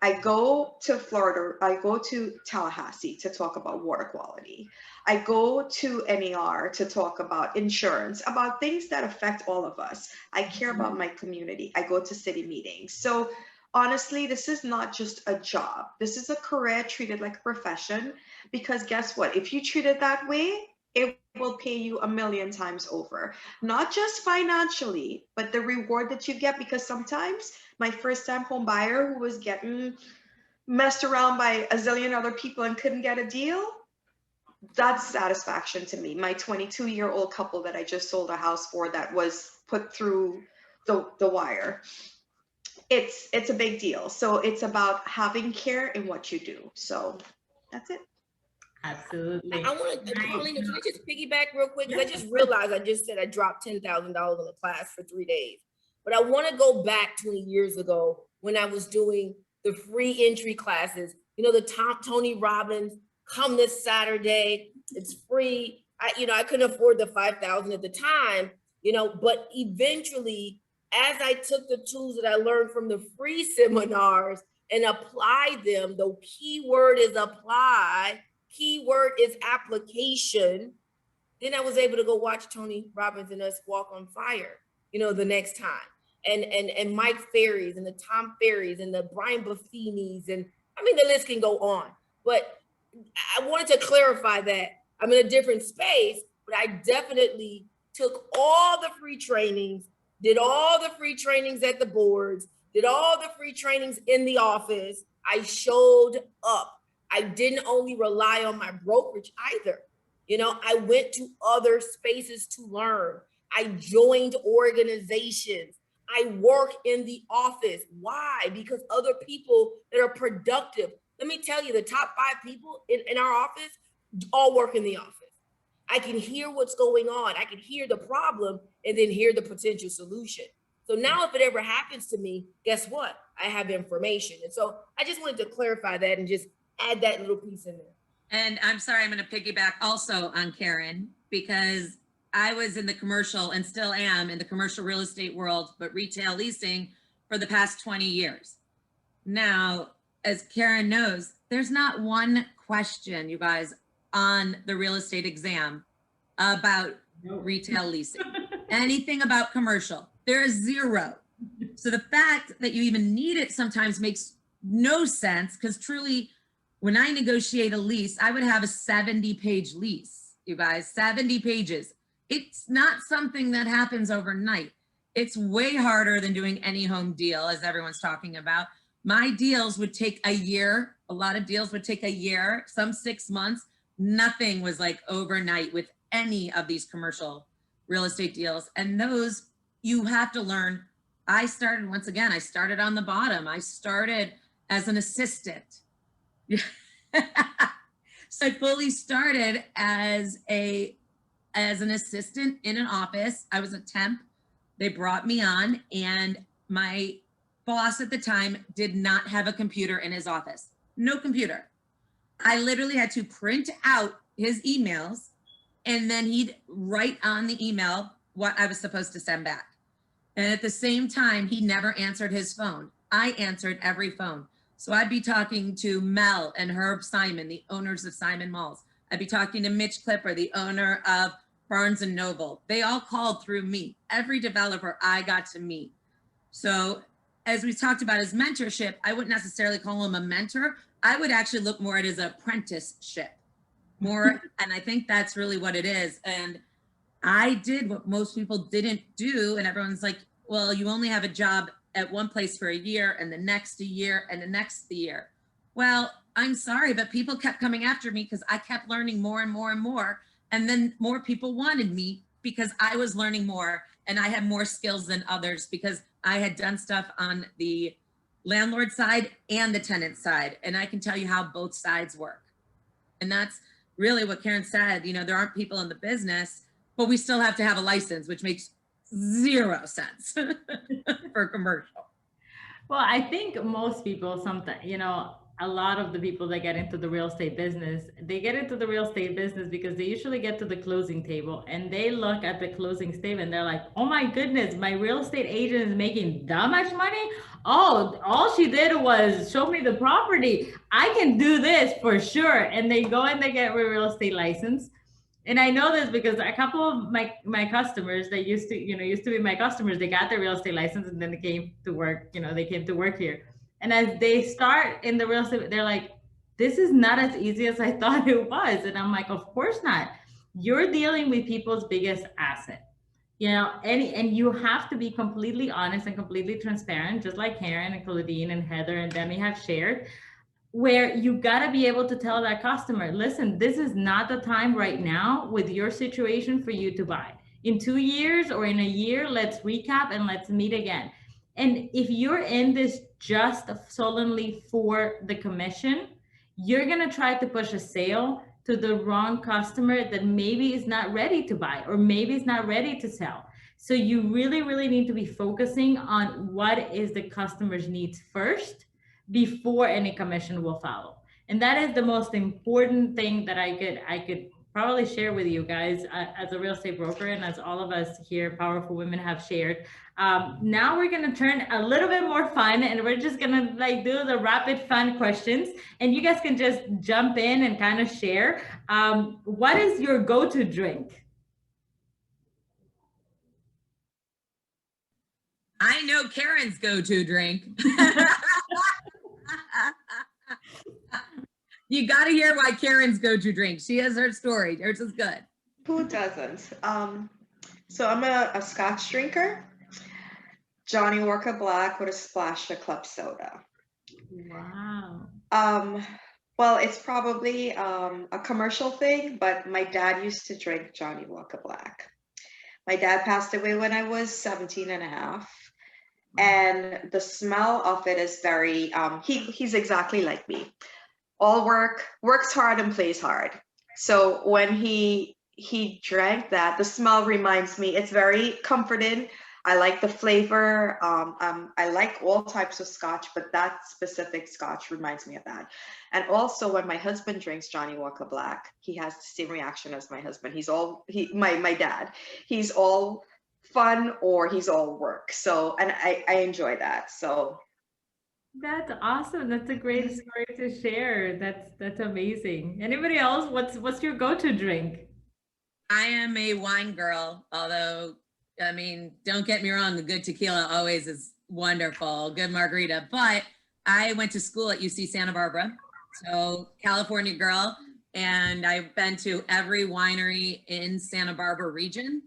I go to Florida, I go to Tallahassee to talk about water quality. I go to NAR to talk about insurance, about things that affect all of us. I care about my community. I go to city meetings. So honestly, this is not just a job. This is a career treated like a profession, because guess what? If you treat it that way, it will pay you 1,000,000 times over, not just financially, but the reward that you get. Because sometimes my first time home buyer who was getting messed around by a zillion other people and couldn't get a deal, that's satisfaction to me. My 22-year-old couple that I just sold a house for that was put through the wire. It's a big deal. So it's about having care in what you do. So that's it. Absolutely. I want to, Paulina, can I just piggyback real quick? Because I just realized I just said I dropped $10,000 on a class for 3 days. But I want to go back 20 years ago when I was doing the free entry classes. You know, the Tony Robbins, come this Saturday, it's free. I couldn't afford the 5,000 at the time, but eventually, as I took the tools that I learned from the free seminars and applied them, the key word is apply, keyword is application, then I was able to go watch Tony Robbins and us walk on fire, the next time. and Mike Ferries and the Tom Ferries and the Brian Buffinis, and I mean, the list can go on. But I wanted to clarify that I'm in a different space, but I definitely took all the free trainings, did all the free trainings at the boards, did all the free trainings in the office. I showed up. I didn't only rely on my brokerage either. You know, I went to other spaces to learn. I joined organizations. I work in the office. Why? Because other people that are productive. Let me tell you, the top 5 people in our office all work in the office. I can hear what's going on. I can hear the problem and then hear the potential solution. So now if it ever happens to me, guess what? I have information. And so I just wanted to clarify that and just add that little piece in there. And I'm sorry, I'm going to piggyback also on Karen, because I was in the commercial and still am in the commercial real estate world, but retail leasing for the past 20 years. Now, as Karen knows, there's not one question, you guys, on the real estate exam about retail leasing. Anything about commercial, there is zero. So the fact that you even need it sometimes makes no sense, because truly, when I negotiate a lease, I would have a 70-page lease, you guys, 70 pages. It's not something that happens overnight. It's way harder than doing any home deal, as everyone's talking about. My deals would take a year. A lot of deals would take a year, some 6 months. Nothing was like overnight with any of these commercial real estate deals. And those you have to learn. I started, once again, I started on the bottom. I started as an assistant. So I fully started as an assistant in an office. I was a temp. They brought me on, and my boss at the time did not have a computer in his office. No computer. I literally had to print out his emails, and then he'd write on the email what I was supposed to send back. And at the same time, he never answered his phone. I answered every phone. So I'd be talking to Mel and Herb Simon, the owners of Simon Malls. I'd be talking to Mitch Clipper, the owner of Barnes and Noble. They all called through me. Every developer I got to meet. So as we talked about his mentorship, I wouldn't necessarily call him a mentor. I would actually look more at his apprenticeship more. And I think that's really what it is. And I did what most people didn't do. And everyone's like, well, you only have a job at one place for a year, and the next a year, and the next year. Well, I'm sorry, but people kept coming after me because I kept learning more and more and more. And then more people wanted me because I was learning more, and I had more skills than others because I had done stuff on the landlord side and the tenant side. And I can tell you how both sides work. And that's really what Karen said. You know, there aren't people in the business, but we still have to have a license, which makes zero sense for commercial. Well, I think most people, sometimes, you know, a lot of the people that get into the real estate business, they get into the real estate business because they usually get to the closing table and they look at the closing statement and they're like, oh my goodness, my real estate agent is making that much money. Oh, all she did was show me the property. I can do this for sure. And they go and they get a real estate license. And I know this because a couple of my customers that used to be my customers, they got their real estate license and then they came to work, they came to work here. And as they start in the real estate, they're like, this is not as easy as I thought it was. And I'm like, of course not. You're dealing with people's biggest asset, and you have to be completely honest and completely transparent, just like Karen and Claudine and Heather and Demi have shared, where you got to be able to tell that customer, listen, this is not the time right now with your situation for you to buy. In 2 years or in a year, let's recap and let's meet again. And if you're in this just solely for the commission, you're going to try to push a sale to the wrong customer that maybe is not ready to buy or maybe is not ready to sell. So you really, really need to be focusing on what is the customer's needs first before any commission will follow. And that is the most important thing that I could probably share with you guys as a real estate broker, and as all of us here, Powerful Women, have shared. Now we're gonna turn a little bit more fun, and we're just gonna do the rapid fun questions, and you guys can just jump in and kind of share. What is your go-to drink? I know Karen's go-to drink. You got to hear why Karen's go-to drink. She has her story. Hers is good. Who doesn't? So I'm a Scotch drinker. Johnny Walker Black with a splash of club soda. Wow. Well, it's probably a commercial thing, but my dad used to drink Johnny Walker Black. My dad passed away when I was 17 and a half. And the smell of it is very, he's exactly like me. All works hard and plays hard. So when he drank that, the smell reminds me, it's very comforting. I like the flavor. I like all types of Scotch, but that specific Scotch reminds me of that. And also when my husband drinks Johnny Walker Black, he has the same reaction as my husband. My dad, he's all fun or he's all work. So, and I enjoy that. So. That's awesome. That's a great story to share. That's amazing. Anybody else? What's your go-to drink? I am a wine girl, although, I mean, don't get me wrong, a good tequila always is wonderful, good margarita, but I went to school at UC Santa Barbara, so California girl, and I've been to every winery in Santa Barbara region.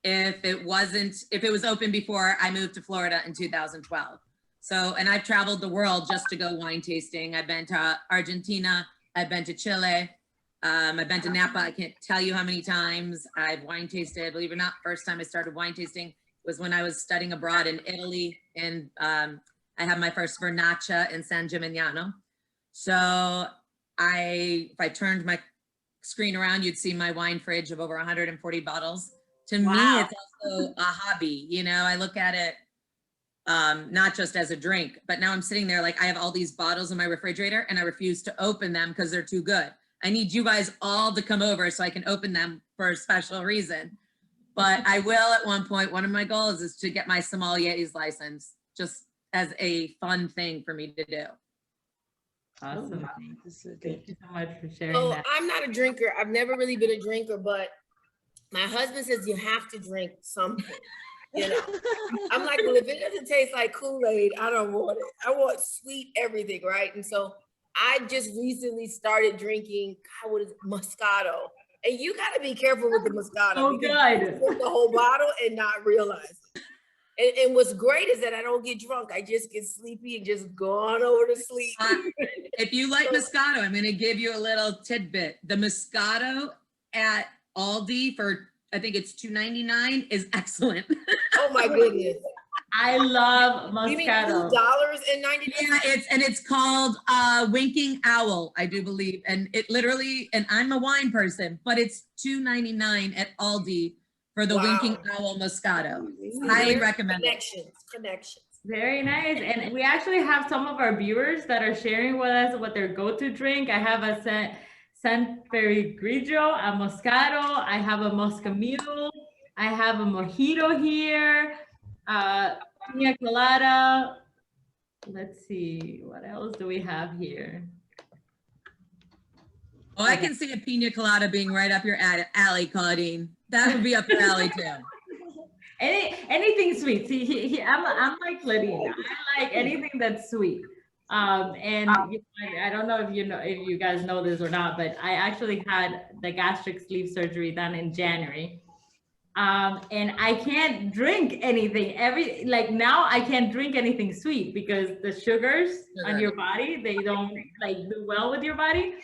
If it was open before I moved to Florida in 2012. So, and I've traveled the world just to go wine tasting. I've been to Argentina, I've been to Chile, I've been to Napa. I can't tell you how many times I've wine tasted. Believe it or not, first time I started wine tasting was when I was studying abroad in Italy. And I had my first Vernaccia in San Gimignano. So if I turned my screen around, you'd see my wine fridge of over 140 bottles. To me, it's also a hobby. You know, I look at it not just as a drink, but now I'm sitting there like I have all these bottles in my refrigerator and I refuse to open them because they're too good. I need you guys all to come over so I can open them for a special reason. But I will at one point. One of my goals is to get my sommelier's license, just as a fun thing for me to do. Awesome. Thank you so much for sharing So that. I'm not a drinker. I've never really been a drinker, but my husband says you have to drink something. You know, I'm like, well, if it doesn't taste like Kool-Aid, I don't want it. I want sweet everything, right? And so I just recently started drinking, what is it, Moscato. And you got to be careful with the Moscato. Oh, because good. you drink the whole bottle and not realize it. And what's great is that I don't get drunk. I just get sleepy and just go on over to sleep. If you like Moscato, I'm going to give you a little tidbit. The Moscato at Aldi for, I think it's $2.99 is excellent. Oh my goodness. I love Moscato. You mean $2.99? Yeah, it's called Winking Owl, I do believe. And it literally, and I'm a wine person, but it's $2.99 at Aldi for the Winking Owl Moscato. Highly recommend it. Connections. Very nice. And we actually have some of our viewers that are sharing with us what their go-to drink. I have a San Perigrijo, a Moscato. I have a Moscamule. I have a Mojito here. Pina Colada. Let's see, what else do we have here? Oh, I can see a Pina Colada being right up your alley, Claudine. That would be up your alley too. Anything sweet. See, I'm like Claudine. I like anything that's sweet. And I don't know if you guys know this or not, but I actually had the gastric sleeve surgery done in January. And I can't drink anything now I can't drink anything sweet because the sugars on your body, they don't do well with your body.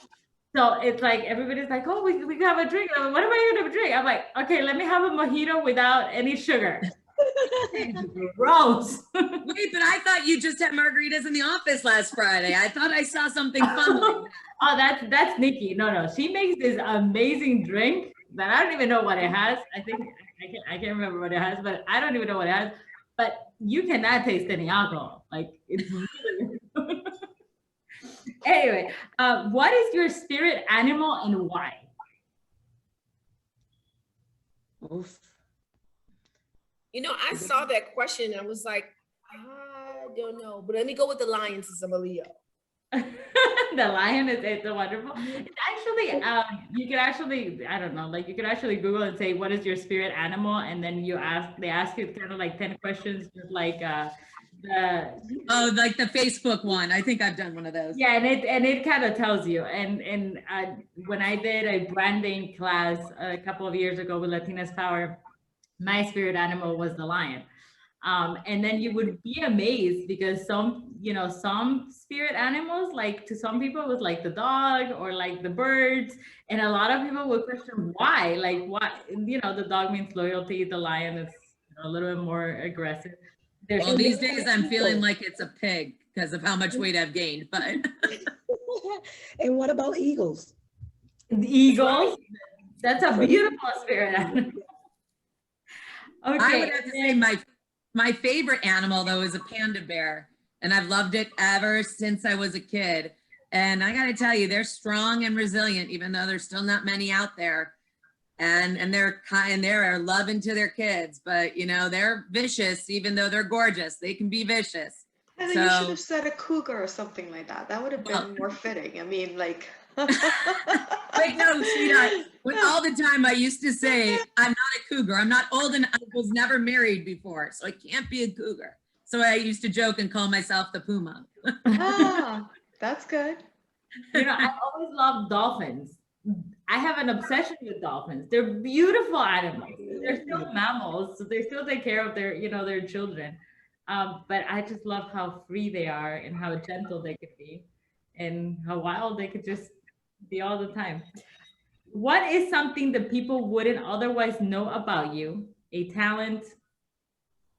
So it's like, everybody's like, oh, we can have a drink. Like, what am I going to drink? I'm like, okay, let me have a mojito without any sugar. Gross. Wait, but I thought you just had margaritas in the office last Friday. I thought I saw something fun like that. Oh, that's Nikki. No, she makes this amazing drink that I don't even know what it has. I think I can't remember what it has, but I don't even know what it has. But you cannot taste any alcohol. Like, it's really Anyway, what is your spirit animal and why? Oof. You know, I saw that question and I was like, I don't know, but let me go with the lion since I'm a Leo. The lion is it's a wonderful. It's actually you could actually I don't know like you could actually Google and say what is your spirit animal and then they ask you kind of like 10 questions just like the Oh, like the Facebook one. I think I've done one of those. yeah and it kind of tells you and when I did a branding class a couple of years ago with Latinas Power, my spirit animal was the lion. And then you would be amazed because some spirit animals, like to some people, it was like the dog or like the birds. And a lot of people would question why, like why, the dog means loyalty. The lion is a little bit more aggressive. Well, these days I'm feeling like it's a pig because of how much weight I've gained, but. And what about eagles? The eagles, that's a beautiful spirit animal. Okay. I would have to say my favorite animal though is a panda bear, and I've loved it ever since I was a kid. And I got to tell you, they're strong and resilient, even though there's still not many out there. And they're kind, they're loving to their kids, but they're vicious, even though they're gorgeous. They can be vicious. And then you should have said a cougar or something like that. That would have been more fitting. I mean, like. Wait, no, sweetheart. All the time I used to say, I'm not a cougar. I'm not old and I was never married before, so I can't be a cougar. So I used to joke and call myself the puma. Ah, that's good. I always loved dolphins. I have an obsession with dolphins. They're beautiful animals. They're still mammals, so they still take care of their children. But I just love how free they are and how gentle they could be and how wild they could just be all the time. What is something that people wouldn't otherwise know about you? A talent,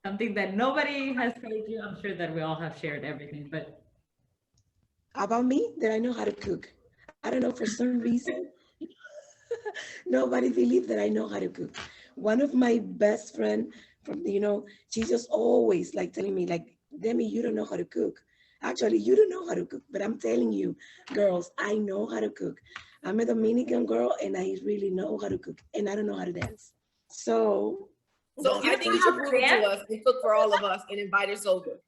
something that nobody has told you. I'm sure that we all have shared everything, but. About me, that I know how to cook. I don't know, for some reason, nobody believes that I know how to cook. One of my best friend she's just always like telling me like, Demi, you don't know how to cook. Actually, you don't know how to cook, but I'm telling you, girls, I know how to cook. I'm a Dominican girl and I really know how to cook and I don't know how to dance. So I think you should prove it to us and cook for all of us and invite us over.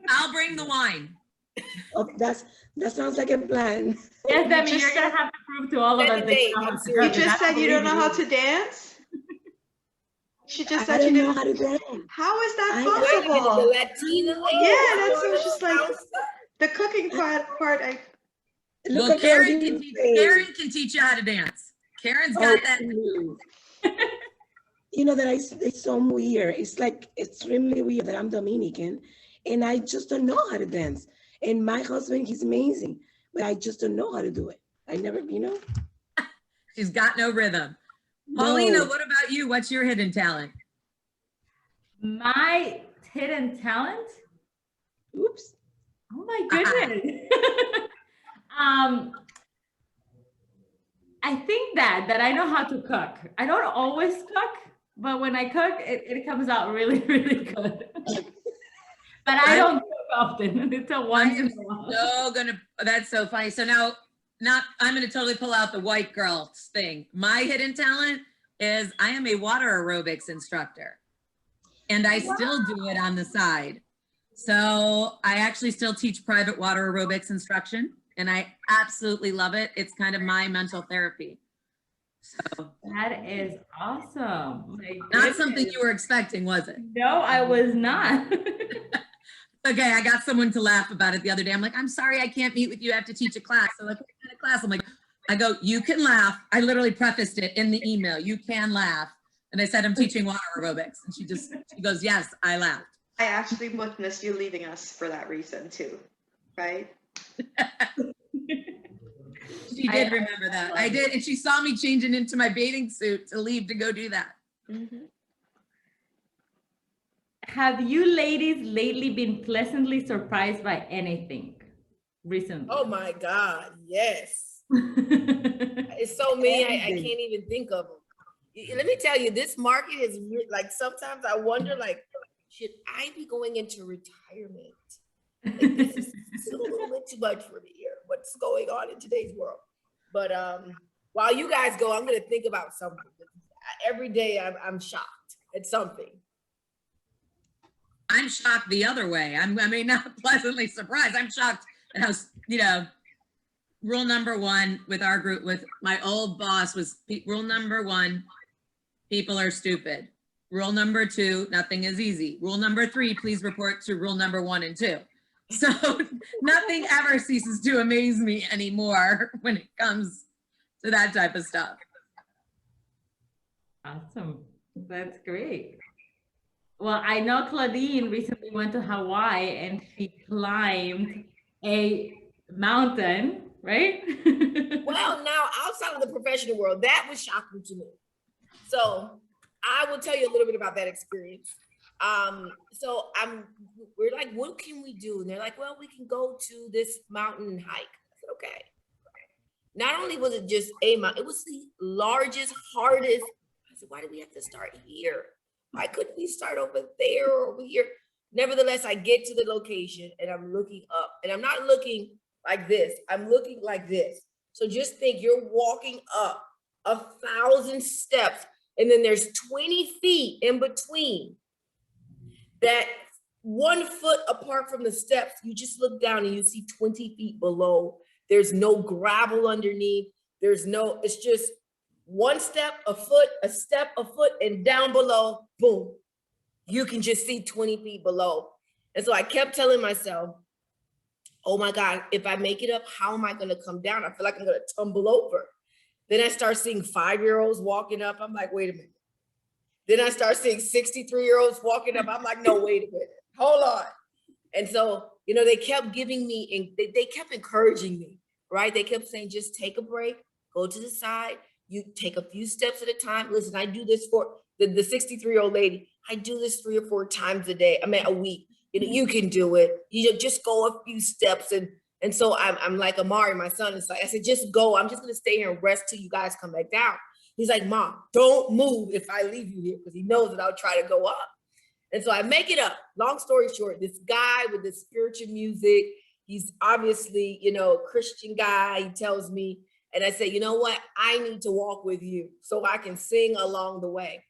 I'll bring the wine. Oh, that sounds like a plan. Yes, Demi, you're gonna have to prove to all of us that you know how to You cook. just said you don't know how to dance? She just said I you don't know didn't. how to dance. How is that I- possible? The Latina lady. Yeah, that's what just like the cooking part. Look Well, at her Karen can teach you how to dance. Karen's got that. It's so weird. It's like extremely weird that I'm Dominican and I just don't know how to dance. And my husband, he's amazing, but I just don't know how to do it. I never, She's got no rhythm. No. Paulina, what about you? What's your hidden talent? My hidden talent? Oops. Oh my goodness. I think that I know how to cook. I don't always cook, but when I cook, it comes out really, really good. But I don't cook often. It's a once in a while. That's so funny. So now, I'm gonna totally pull out the white girl thing. My hidden talent is I am a water aerobics instructor. And I still do it on the side. So I actually still teach private water aerobics instruction. And I absolutely love it. It's kind of my mental therapy. So That is awesome. not something you were expecting, was it? No, I was not. Okay, I got someone to laugh about it the other day. I'm like, I'm sorry, I can't meet with you. I have to teach a class. They're like, what kind of class? I'm like, I go, you can laugh. I literally prefaced it in the email. You can laugh. And I said, I'm teaching water aerobics. And she goes, yes, I laughed. I actually witnessed you leaving us for that reason too, right? She did remember that. I did. And she saw me changing into my bathing suit to leave to go do that. Mm-hmm. Have you ladies lately been pleasantly surprised by anything recently? Oh my God, yes. It's so many, I can't even think of them. Let me tell you, this market is like, sometimes I wonder, like, should I be going into retirement? Like, this is a little bit too much for me here. What's going on in today's world? But while you guys go, I'm gonna think about something. Every day I'm shocked at something. I'm shocked the other way. I mean, not pleasantly surprised. I'm shocked at how, rule number one with our group, with my old boss was rule number one, people are stupid. Rule number two, nothing is easy. Rule number three, please report to rule number 1 and 2. So nothing ever ceases to amaze me anymore when it comes to that type of stuff. Awesome. That's great. Well, I know Claudine recently went to Hawaii and she climbed a mountain, right? Well, now outside of the professional world, that was shocking to me. So I will tell you a little bit about that experience. So we're like, what can we do? And they're like, well, we can go to this mountain hike. I said, okay. Not only was it just a mountain, it was the largest, hardest. I said, why do we have to start here? Why couldn't we start over there or over here? Nevertheless, I get to the location and I'm looking up, and I'm not looking like this. I'm looking like this. So just think you're walking up 1,000 steps, and then there's 20 feet in between. That 1 foot apart from the steps, you just look down and you see 20 feet below. There's no gravel underneath. It's just 1 step, a foot, a step, a foot, and down below, boom. You can just see 20 feet below. And so I kept telling myself, oh my God, if I make it up, how am I gonna come down? I feel like I'm gonna tumble over. Then I start seeing 5-year-olds walking up. I'm like, wait a minute. Then I start seeing 63-year-olds walking up. I'm like, no, wait a minute, hold on. And so, they kept giving me, and they kept encouraging me, right? They kept saying, just take a break, go to the side, you take a few steps at a time. Listen, I do this for the 63-year-old lady. I do this 3 or 4 times a week. You can do it. You just go a few steps. And so I'm like Amari, my son, is like, I said, just go. I'm just gonna stay here and rest till you guys come back down. He's like, Mom, don't move if I leave you here, because he knows that I'll try to go up. And so I make it up. Long story short, this guy with the spiritual music, he's obviously, a Christian guy. He tells me, and I say, you know what? I need to walk with you so I can sing along the way.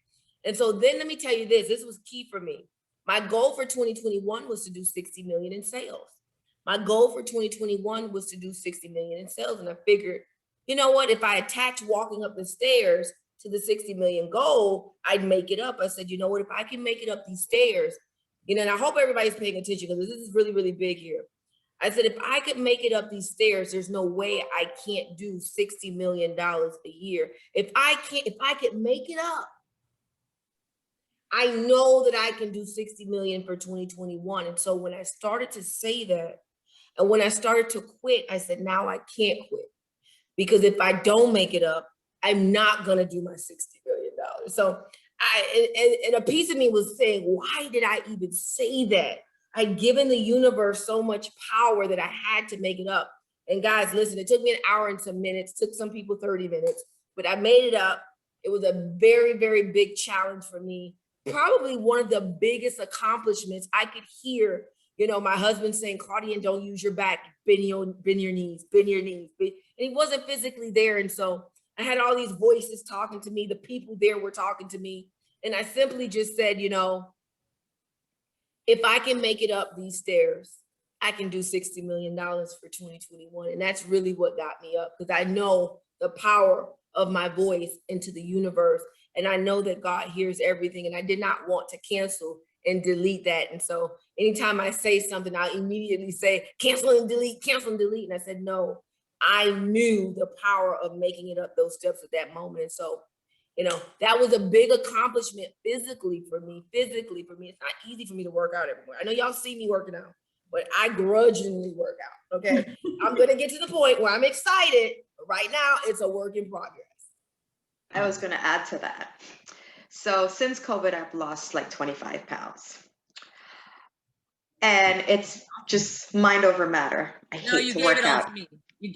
And so then let me tell you this was key for me. My goal for 2021 was to do 60 million in sales. My goal for 2021 was to do 60 million in sales. And I figured, you know what? If I attach walking up the stairs to the 60 million goal, I'd make it up. I said, you know what? If I can make it up these stairs, and I hope everybody's paying attention because this is really, really big here. I said, if I could make it up these stairs, there's no way I can't do $60 million a year. If I could make it up, I know that I can do 60 million for 2021. And so when I started to say that, and when I started to quit, I said, now I can't quit. Because if I don't make it up, I'm not gonna do my $60 million. So and a piece of me was saying, why did I even say that? I'd given the universe so much power that I had to make it up. And guys, listen, it took me an hour and some minutes, took some people 30 minutes, but I made it up. It was a very, very big challenge for me. Probably one of the biggest accomplishments. I could hear, my husband saying, Claudia, don't use your back, bend your knees, bend your knees. And he wasn't physically there. And so I had all these voices talking to me. The people there were talking to me. And I simply just said, if I can make it up these stairs, I can do $60 million for 2021. And that's really what got me up, because I know the power of my voice into the universe. And I know that God hears everything. And I did not want to cancel and delete that. And so anytime I say something, I'll immediately say, cancel and delete, cancel and delete. And I said, no, I knew the power of making it up those steps at that moment. And so, that was a big accomplishment physically for me. It's not easy for me to work out everywhere. I know y'all see me working out, but I grudgingly work out, okay? I'm gonna get to the point where I'm excited, but right now it's a work in progress. I was gonna add to that. So since COVID, I've lost like 25 pounds. And it's just mind over matter. I hate to work out.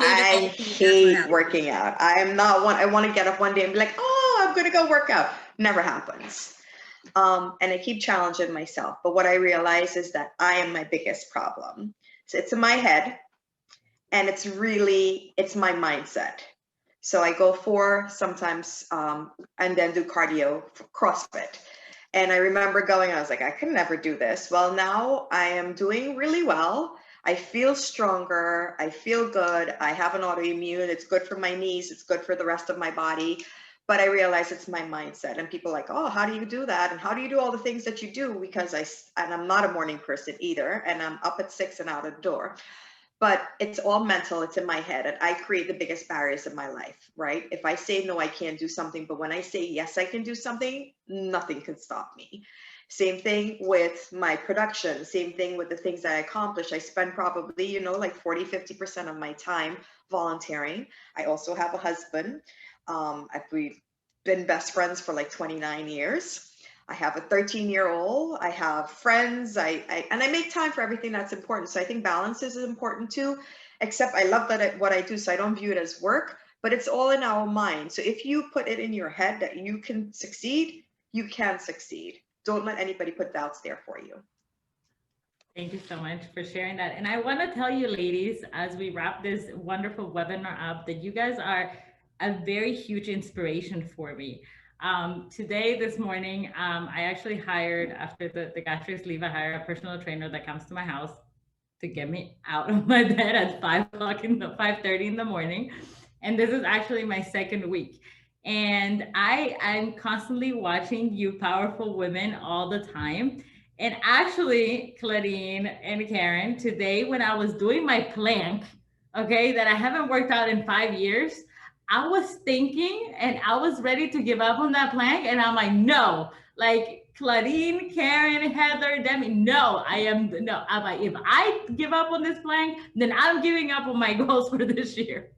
I hate working out. I am not one. I want to get up one day and be like, oh, I'm going to go work out. Never happens. And I keep challenging myself. But what I realize is that I am my biggest problem. So it's in my head, and it's my mindset. So I go for sometimes and then do cardio, CrossFit. And I remember I was like, I can never do this. Well, now I am doing really well. I feel stronger. I feel good. I have an autoimmune. It's good for my knees. It's good for the rest of my body. But I realize it's my mindset. And people are like, oh, how do you do that? And how do you do all the things that you do? Because I'm not a morning person either. And I'm up at 6 and out of the door. But it's all mental. It's in my head. And I create the biggest barriers in my life, right? If I say no, I can't do something. But when I say yes, I can do something, nothing can stop me. Same thing with my production, same thing with the things that I accomplish. I spend probably, like 40-50% of my time volunteering. I also have a husband. We've been best friends for like 29 years. I have a 13-year-old. I have friends. And I make time for everything that's important. So I think balance is important too, except I love what I do. So I don't view it as work, but it's all in our mind. So if you put it in your head that you can succeed, you can succeed. Don't let anybody put doubts there for you. Thank you so much for sharing that. And I want to tell you, ladies, as we wrap this wonderful webinar up, that you guys are a very huge inspiration for me. This morning, I actually hired, after the gastric leave, I hired a personal trainer that comes to my house to get me out of my bed at 5:30 in the morning. And this is actually my second week. And I'm constantly watching you powerful women all the time. And actually, Claudine and Karen, today when I was doing my plank, okay, that I haven't worked out in 5 years, I was thinking and I was ready to give up on that plank. And I'm like, no, like Claudine, Karen, Heather, Demi, no. I'm like, if I give up on this plank, then I'm giving up on my goals for this year.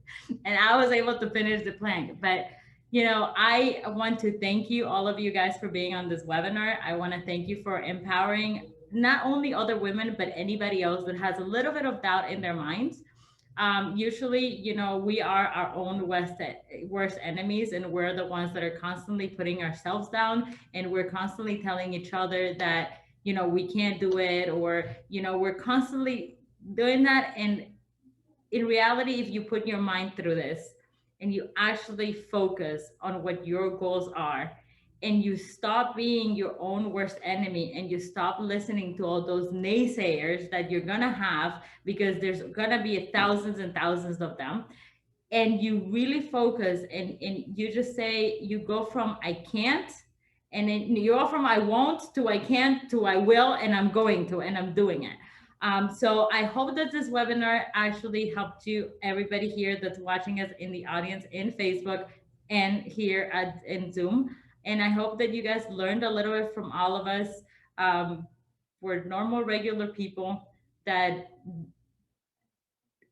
And I was able to finish the plank. But I want to thank you, all of you guys, for being on this webinar. I want to thank you for empowering not only other women, but anybody else that has a little bit of doubt in their minds. Usually, we are our own worst enemies, and we're the ones that are constantly putting ourselves down, and we're constantly telling each other that, we can't do it, or, we're constantly doing that. And in reality, if you put your mind through this and you actually focus on what your goals are, and you stop being your own worst enemy, and you stop listening to all those naysayers that you're gonna have, because there's gonna be thousands and thousands of them, and you really focus and you just say, you go from I can't, and then you go from I won't to I can't to I will, and I'm going to, and I'm doing it. So I hope that this webinar actually helped you, everybody here that's watching us in the audience in Facebook and here in Zoom. And I hope that you guys learned a little bit from all of us. We're normal, regular people that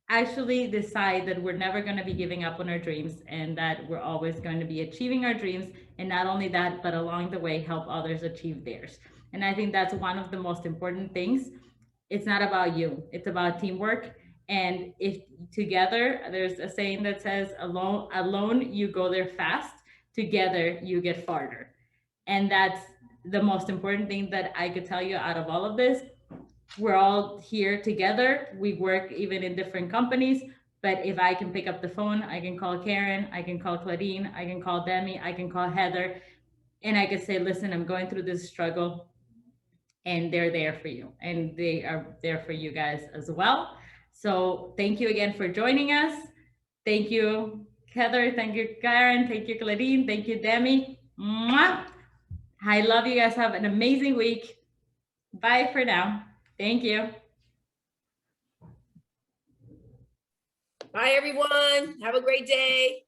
actually decide that we're never going to be giving up on our dreams, and that we're always going to be achieving our dreams. And not only that, but along the way, help others achieve theirs. And I think that's one of the most important things. It's not about you, it's about teamwork. And if together, there's a saying that says, alone you go there fast, together you get farther. And that's the most important thing that I could tell you out of all of this. We're all here together. We work even in different companies, but if I can pick up the phone, I can call Karen, I can call Claudine, I can call Demi, I can call Heather, and I can say, listen, I'm going through this struggle. And they're there for you, and they are there for you guys as well. So thank you again for joining us. Thank you, Heather. Thank you, Karen. Thank you, Claudine. Thank you, Demi. Mwah! I love you guys. Have an amazing week. Bye for now. Thank you. Bye, everyone. Have a great day.